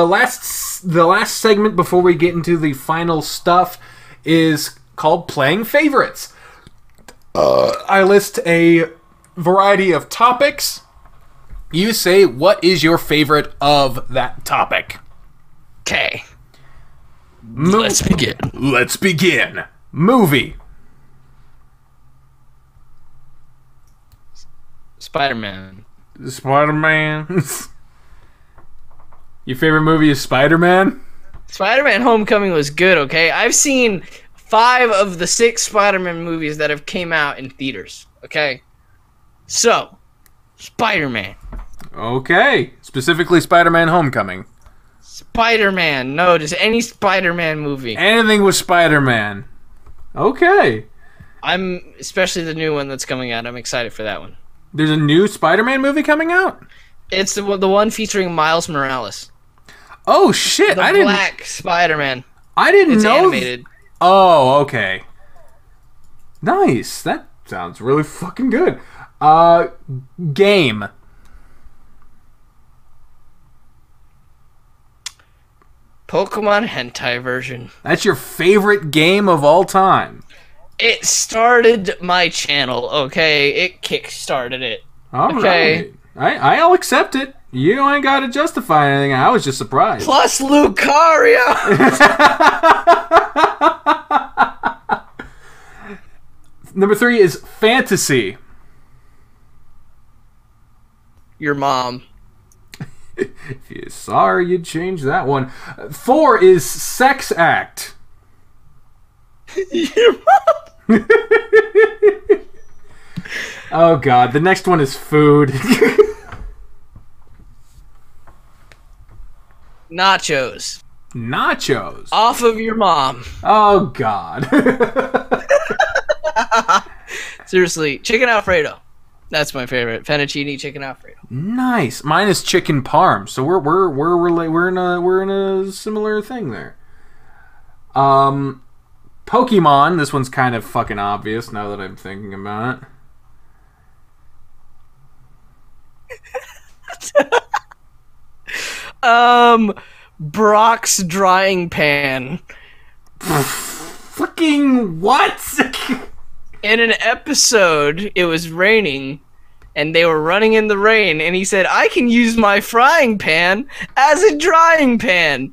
last segment before we get into the final stuff is called Playing Favorites. I list a variety of topics. You say, what is your favorite of that topic? Okay. Let's begin. Let's begin. Movie. Spider-Man. Spider-Man. Your favorite movie is Spider-Man? Spider-Man Homecoming was good, okay? I've seen 5 of the 6 Spider-Man movies that have came out in theaters, okay? So, Spider-Man. Okay. Specifically Spider-Man Homecoming. Spider-Man. No, just any Spider-Man movie. Anything with Spider-Man. Okay. Especially the new one that's coming out. I'm excited for that one. There's a new Spider-Man movie coming out? It's the one featuring Miles Morales. Oh shit! The Black Spider-Man. I didn't know. It's animated. Oh, okay. Nice. That sounds really fucking good. Game. Pokemon hentai version. That's your favorite game of all time. It started my channel, okay? It kick-started it. All okay? Right. I'll accept it. You ain't got to justify anything. I was just surprised. Plus Lucario! Number 3 is fantasy. Your mom. If you saw her, you'd change that one. 4 is sex act. Your mom? Oh, God. The next one is food. Nachos. Nachos. Off of your mom. Oh, God. Seriously, chicken Alfredo. That's my favorite. Fettuccine chicken Alfredo. Nice. Mine is chicken parm. So we're in a similar thing there. Pokemon. This one's kind of fucking obvious now that I'm thinking about it. Brock's drying pan. Fucking what? In an episode, it was raining, and they were running in the rain, and he said, I can use my frying pan as a drying pan.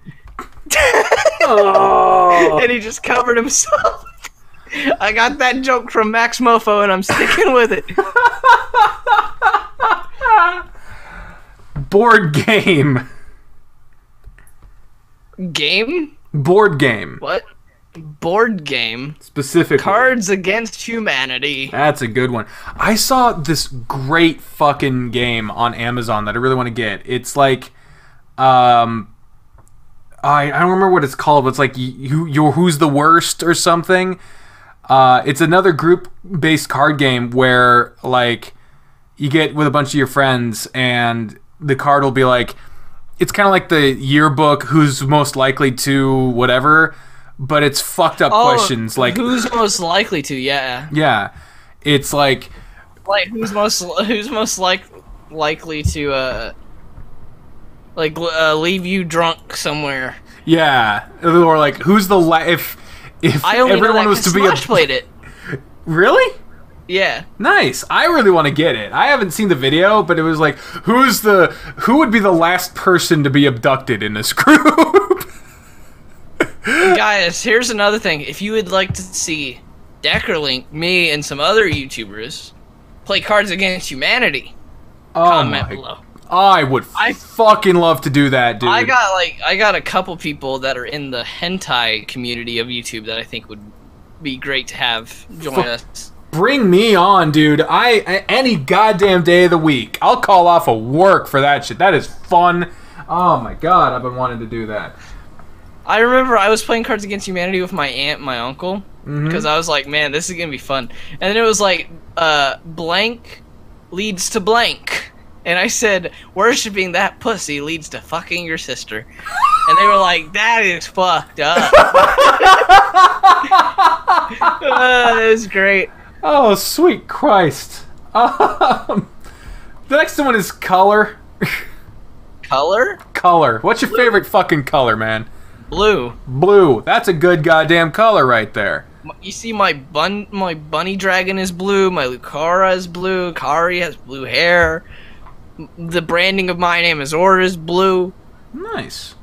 Oh. And he just covered himself. I got that joke from Max Mofo, and I'm sticking with it. Board game. Game? Board game. What? Board game? Specifically. Cards Against Humanity. That's a good one. I saw this great fucking game on Amazon that I really want to get. It's like, I don't remember what it's called, but it's like Who's the Worst or something. It's another group-based card game where, like, you get with a bunch of your friends and the card will be like, it's kind of like the yearbook, who's most likely to whatever, but it's fucked up questions. Like, who's most likely to, yeah. Yeah. It's like who's most likely to leave you drunk somewhere. Yeah. Or like, who's the if I only everyone know that was to be Smosh played it. Really? Yeah. Nice. I really want to get it. I haven't seen the video, but it was like, who would be the last person to be abducted in this group? Guys, here's another thing. If you would like to see Deckerlink, me, and some other YouTubers play Cards Against Humanity, comment below. I would fucking love to do that, dude. I got a couple people that are in the hentai community of YouTube that I think would be great to have join us. Bring me on, dude. Any goddamn day of the week. I'll call off of work for that shit. That is fun. Oh my god, I've been wanting to do that. I remember I was playing Cards Against Humanity with my aunt and my uncle because I was like, man, this is gonna be fun. And then it was like, blank leads to blank. And I said, worshiping that pussy leads to fucking your sister. And they were like, that is fucked up. It was great. Oh, sweet Christ. The next one is color. Color? Color. What's your favorite fucking color, man? Blue. Blue. That's a good goddamn color right there. You see my bunny dragon is blue, my Lucara is blue, Kari has blue hair, the branding of my name is Amorous is blue. Nice.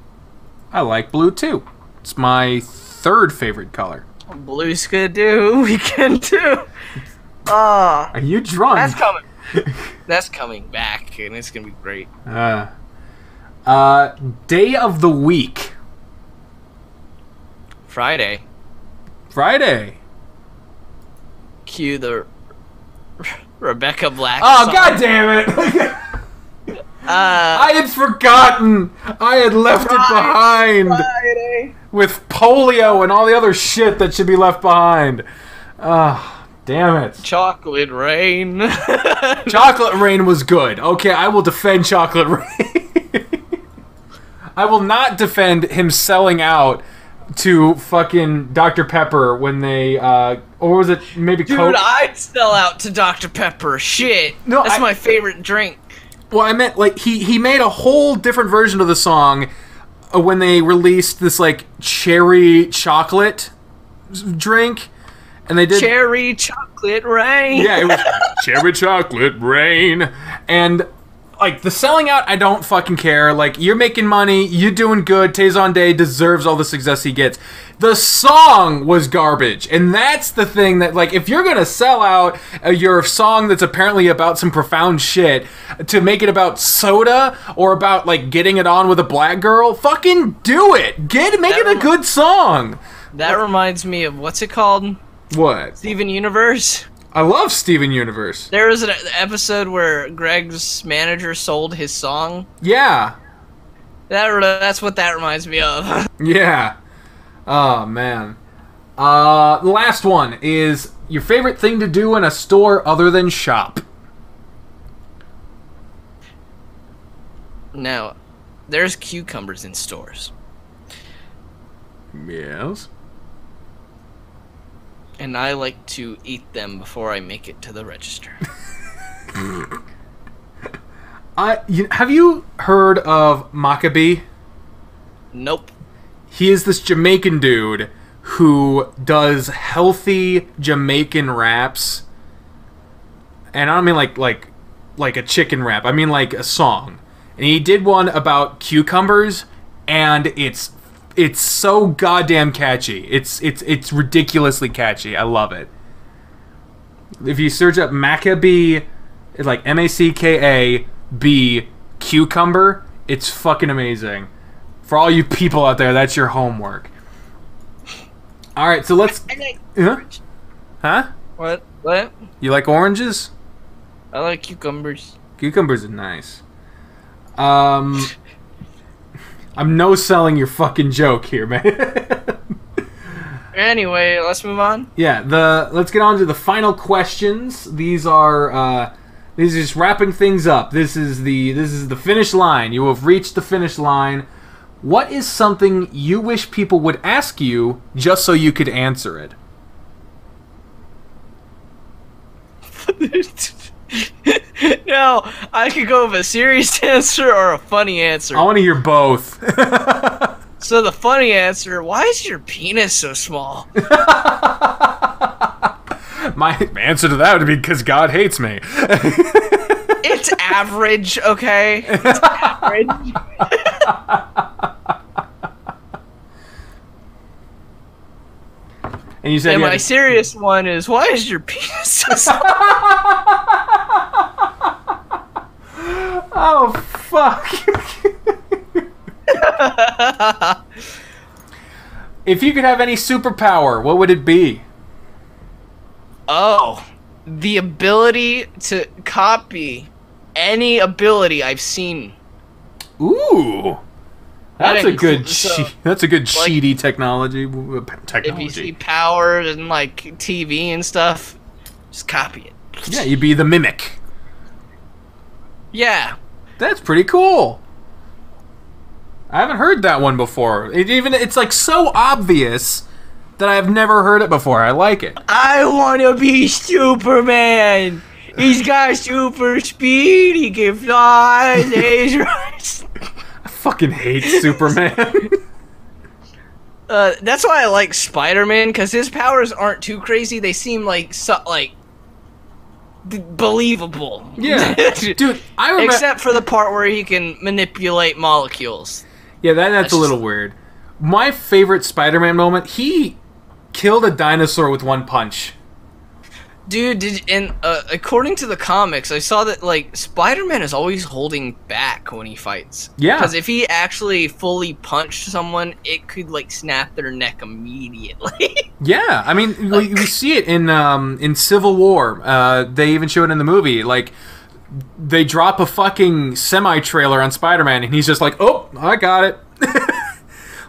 I like blue too. It's my third favorite color. Blue's good too. We can too. Are you drunk? That's coming. That's coming back, and it's gonna be great. Day of the week. Friday. Friday. Cue the Rebecca Black. Oh, song. god damn it! I had forgotten. I had left it behind. Friday. With polio and all the other shit that should be left behind. Damn it. Chocolate Rain. Chocolate Rain was good. Okay, I will defend Chocolate Rain. I will not defend him selling out to fucking Dr. Pepper when they, or was it maybe Coke? Dude, I'd sell out to Dr. Pepper. Shit. No, that's my favorite drink. Well, I meant, like, he made a whole different version of the song when they released this, like, cherry chocolate drink. And they did Cherry Chocolate Rain. Yeah, it was Cherry Chocolate Rain. And like the selling out, I don't fucking care. Like, you're making money, you're doing good. Tezon Day deserves all the success he gets. The song was garbage, and that's the thing that, like, if you're gonna sell out your song that's apparently about some profound shit to make it about soda or about like getting it on with a black girl, fucking do it. Make it a good song. That reminds me of what's it called? What? Steven Universe. I love Steven Universe. There was an episode where Greg's manager sold his song. Yeah. That's what that reminds me of. Yeah. Oh, man. The last one is your favorite thing to do in a store other than shop. Now, there's cucumbers in stores. Yes. And I like to eat them before I make it to the register. Have you heard of McCurdy? Nope. He is this Jamaican dude who does healthy Jamaican wraps. And I don't mean like a chicken wrap. I mean like a song. And he did one about cucumbers, and it's so goddamn catchy. It's ridiculously catchy. I love it. If you search up McCurdy, it's like MACKAB cucumber, it's fucking amazing. For all you people out there, that's your homework. All right, so let's. Huh? What? What? You like oranges? I like cucumbers. Cucumbers are nice. I'm no selling your fucking joke here, man. Anyway, let's move on. Yeah, let's get on to the final questions. These are just wrapping things up. This is the finish line. You have reached the finish line. What is something you wish people would ask you just so you could answer it? No, I could go with a serious answer or a funny answer. I want to hear both. So the funny answer, why is your penis so small? My answer to that would be because God hates me. It's average, okay? It's average. And you said my serious one is, why is your penis so small? Oh, fuck. If you could have any superpower, what would it be? Oh, the ability to copy any ability I've seen. Ooh. That's a good cheaty technology. If you see power and like TV and stuff, just copy it. Yeah, you'd be the mimic. Yeah. That's pretty cool. I haven't heard that one before. It's like so obvious that I've never heard it before. I like it. I want to be Superman. He's got super speed. He can fly. Lasers. I fucking hate Superman. That's why I like Spider-Man, because his powers aren't too crazy. They seem like believable. Yeah, dude. I remember, except for the part where he can manipulate molecules. Yeah, that's a little weird. My favorite Spider-Man moment: he killed a dinosaur with one punch. Dude, according to the comics, I saw that like Spider-Man is always holding back when he fights. Yeah. Because if he actually fully punched someone, it could like snap their neck immediately. Yeah, I mean, we see it in Civil War. They even show it in the movie. Like, they drop a fucking semi-trailer on Spider-Man, and he's just like, "Oh, I got it."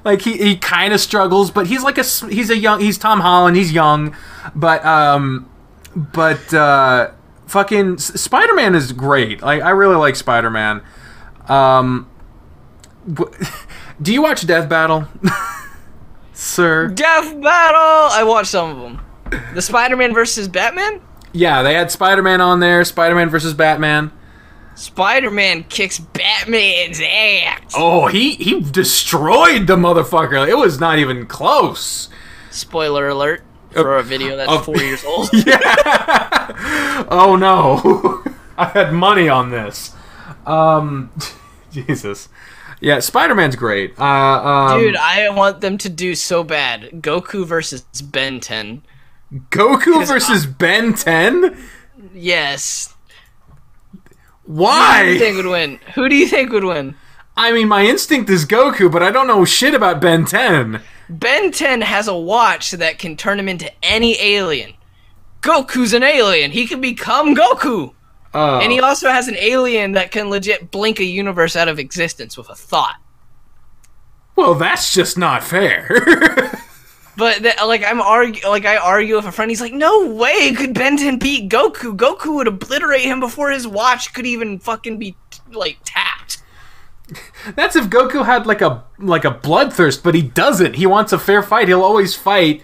Like he kind of struggles, but he's Tom Holland. He's young, but fucking Spider-Man is great. Like, I really like Spider-Man. Do you watch Death Battle, sir? Death Battle. I watched some of them. The Spider-Man versus Batman. Yeah, they had Spider-Man on there. Spider-Man versus Batman. Spider-Man kicks Batman's ass. Oh, he destroyed the motherfucker. It was not even close. Spoiler alert. for a video that's 4 years old. Yeah. Oh no. I had money on this. Jesus. Yeah, Spider-Man's great. Dude, I want them to do so bad. Goku versus Ben 10. Goku versus Ben 10? Yes. Why? Who do you think would win? Who do you think would win? I mean, my instinct is Goku, but I don't know shit about Ben 10. Ben 10 has a watch that can turn him into any alien. Goku's an alien. He can become Goku. Oh. And he also has an alien that can legit blink a universe out of existence with a thought. Well, that's just not fair. But I argue with a friend. He's like, "No way could Ben 10 beat Goku. Goku would obliterate him before his watch could even fucking be tapped." That's if Goku had like a bloodthirst, but he doesn't. He wants a fair fight. He'll always fight.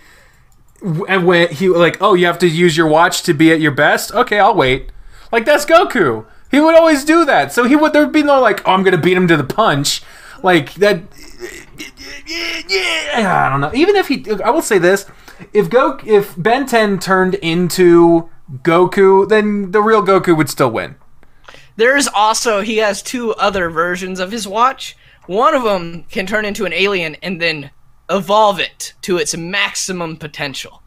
And when he oh, you have to use your watch to be at your best. Okay, I'll wait. Like, that's Goku. He would always do that. So there'd be no oh, I'm gonna beat him to the punch. Like that. I don't know. Even if I will say this: if Ben 10 turned into Goku, then the real Goku would still win. There's also, he has 2 other versions of his watch. One of them can turn into an alien and then evolve it to its maximum potential.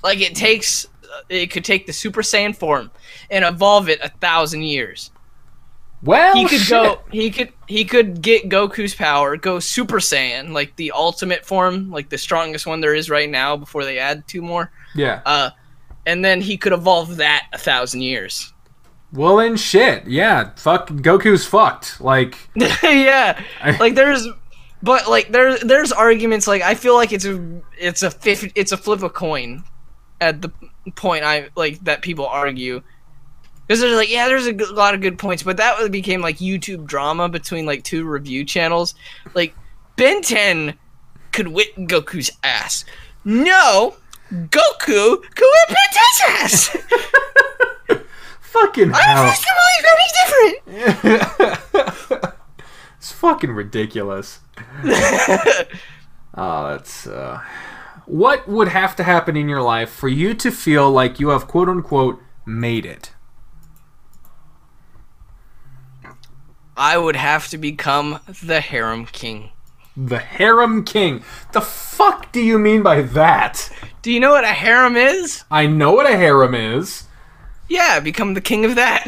Like, it could take the Super Saiyan form and evolve it 1,000 years. Well, he could get Goku's power, go Super Saiyan, like the ultimate form, like the strongest one there is right now before they add 2 more. Yeah. And then he could evolve that 1,000 years. Well, then shit. Yeah, fuck, Goku's fucked. Like, yeah. There's arguments, like, I feel like it's a flip a coin at the point that people argue. Because they're like, yeah, there's a lot of good points, but that became like YouTube drama between like 2 review channels. Like, Ben 10 could whip Goku's ass. No, Goku could whip Ben 10's ass. Fucking hell. I refuse to believe anything different. It's fucking ridiculous. Oh, that's what would have to happen in your life for you to feel like you have quote unquote made it? I would have to become the harem king. The harem king? The fuck do you mean by that? Do you know what a harem is? I know what a harem is. Yeah, become the king of that.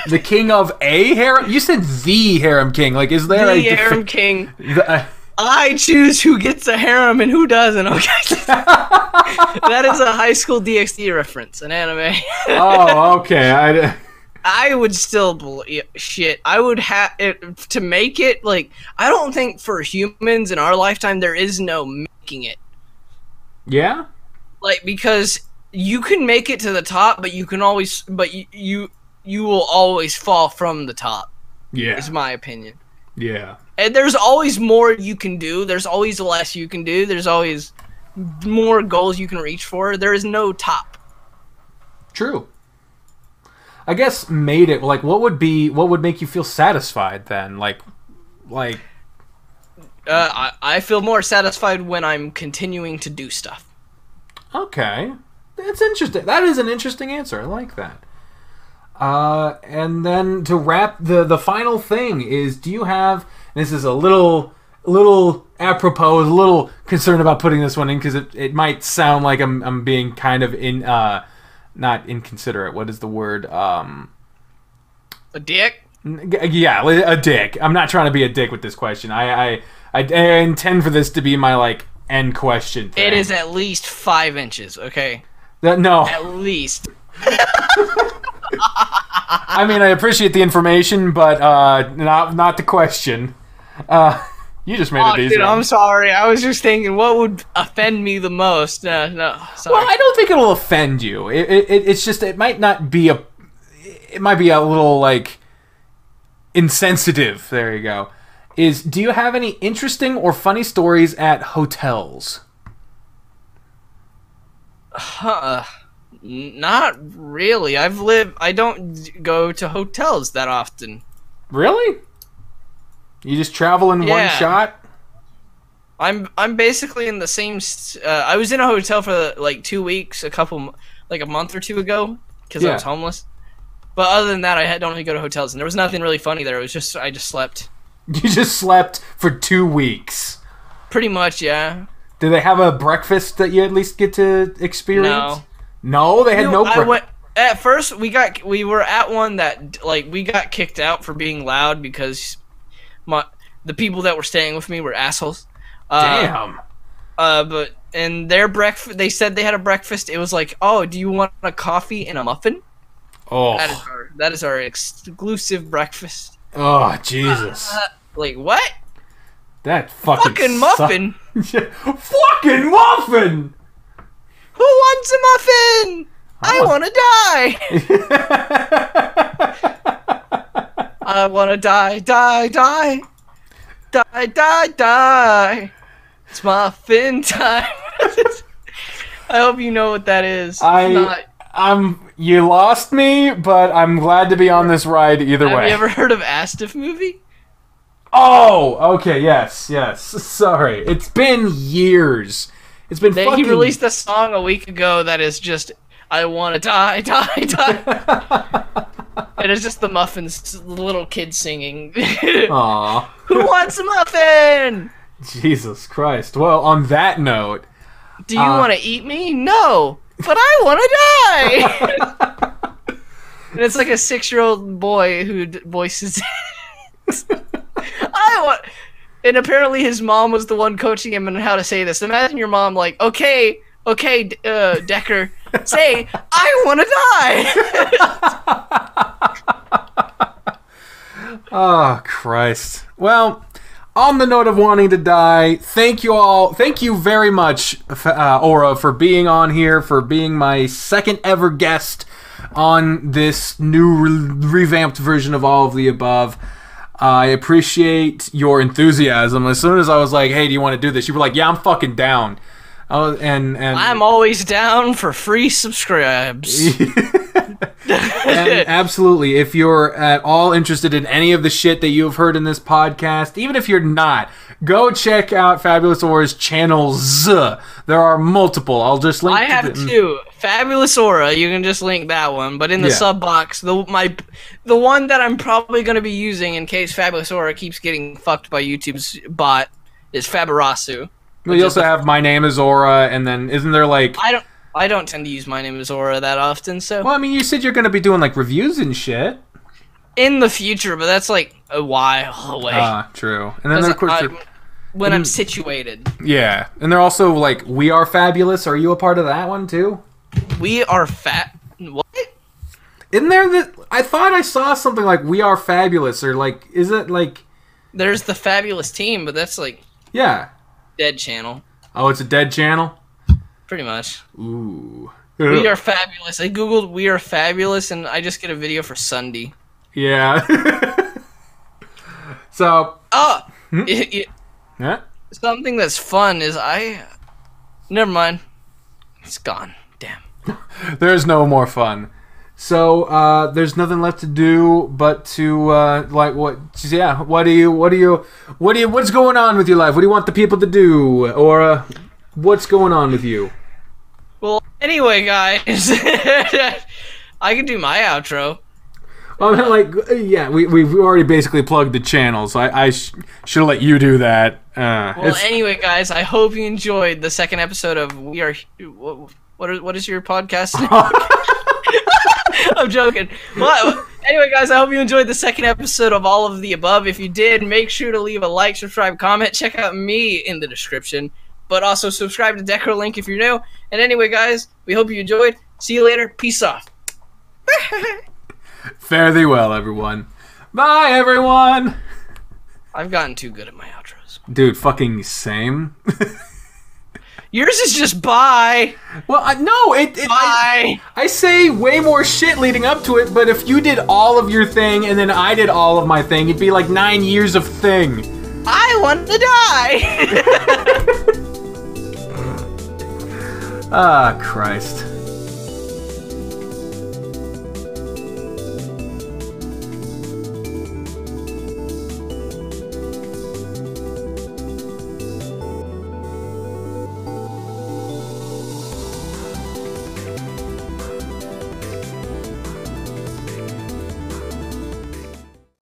The king of a harem? You said the harem king. Like, is there the harem king? I choose who gets a harem and who doesn't, okay? That is a High School DxD reference, an anime. Oh, okay. I would still believe shit. I would have to make it, like, I don't think for humans in our lifetime there is no making it. Yeah? Like, because you can make it to the top, but you can always, you will always fall from the top. Yeah. Is my opinion. Yeah. And there's always more you can do. There's always less you can do. There's always more goals you can reach for. There is no top. True. I guess made it, like, what would make you feel satisfied then? Like I feel more satisfied when I'm continuing to do stuff. Okay. That's interesting. That is an interesting answer. I like that. And then to wrap, the final thing is, do you have, and this is a little apropos, a little concerned about putting this one in because it might sound like I'm being kind of not inconsiderate. What is the word? A dick? Yeah, a dick. I'm not trying to be a dick with this question. I intend for this to be my, like, end question thing. It is at least 5 inches, okay? No. At least. I mean, I appreciate the information, but not the question. You just made it easy. Dude, I'm sorry. I was just thinking, what would offend me the most? No, sorry. Well, I don't think it'll offend you. It's just, it might be a little, like, insensitive. There you go. Do you have any interesting or funny stories at hotels? Not really. I don't go to hotels that often. Really? You just travel in one shot? I'm basically in the same. I was in a hotel for like 2 weeks, like a month or two ago, because I was homeless. But other than that, I don't really go to hotels, and there was nothing really funny there. It was just I just slept. You just slept for 2 weeks. Pretty much, yeah. Do they have a breakfast that you at least get to experience? No, they had no breakfast. At first, we were at one that we got kicked out for being loud because the people that were staying with me were assholes. Damn. And their breakfast, they said they had a breakfast. It was like, oh, do you want a coffee and a muffin? Oh, that is our exclusive breakfast. Oh, Jesus. Like what? That fucking muffin. Fucking muffin. Who wants a muffin? I want to die. I want to die, die, die. Die, die, die. It's muffin time. I hope you know what that is. You lost me, but I'm glad to be on this ride either way. Have you ever heard of Astif movie? Oh, okay, yes. Sorry. It's been years. It's been fucking... He released a song a week ago that is just, I want to die, die, die. And it's just the muffins, the little kid singing. Aww. Who wants a muffin? Jesus Christ. Well, on that note... Do you want to eat me? No, but I want to die. And it's like a 6-year-old boy who voices it. And apparently his mom was the one coaching him on how to say this. Imagine your mom like, okay, Decker, say, I want to die. Oh, Christ. Well, on the note of wanting to die, thank you very much, Aura, for being on here, for being my second ever guest on this new revamped version of All of the Above. I appreciate your enthusiasm. As soon as I was like, hey, do you want to do this? You were like, yeah, I'm fucking down. And I'm always down for free subscribes. And absolutely, if you're at all interested in any of the shit that you've heard in this podcast, even if you're not, go check out Fabulous Aura's channels. There are multiple. I'll just link. I have two. Fabulous Aura, you can just link that one. But in the sub box, the one that I'm probably going to be using in case Fabulous Aura keeps getting fucked by YouTube's bot is Fabarasu. Well, you also have My Name is Aura, and then isn't there like... I don't tend to use My Name is Aura that often, so... Well, I mean, you said you're going to be doing, like, reviews and shit. In the future, but that's, like, a while away. Ah, true. And then, of course... When I'm situated. Yeah. And they're also, like, We Are Fabulous. Are you a part of that one, too? We Are What? Isn't there I thought I saw something like We Are Fabulous, or, like, is it, like... There's the Fabulous Team, but that's, like... Yeah. Dead channel. Oh, it's a dead channel? Pretty much. Ooh. We Are Fabulous. I googled We Are Fabulous, and I just get a video for Sunday. Yeah. So... Oh! Yeah? Something that's fun is Never mind. It's gone. Damn. There's no more fun. So, there's nothing left to do but to, what's going on with your life? What do you want the people to do? Or, what's going on with you? Well, anyway, guys, I can do my outro. Well, yeah, we've already basically plugged the channel, so I should have let you do that. Well, anyway, guys, I hope you enjoyed the second episode of We Are... What is your podcast? I'm joking. Well, anyway, guys, I hope you enjoyed the second episode of All of the Above. If you did, make sure to leave a like, subscribe, comment. Check out me in the description. But also subscribe to Decro Link if you're new. And anyway, guys, we hope you enjoyed. See you later. Peace off. Fare thee well, everyone. Bye, everyone. I've gotten too good at my outros. Dude, fucking same. Yours is just bye. Well, bye. I say way more shit leading up to it, but if you did all of your thing and then I did all of my thing, it'd be like 9 years of thing. I want to die. Ah, Christ.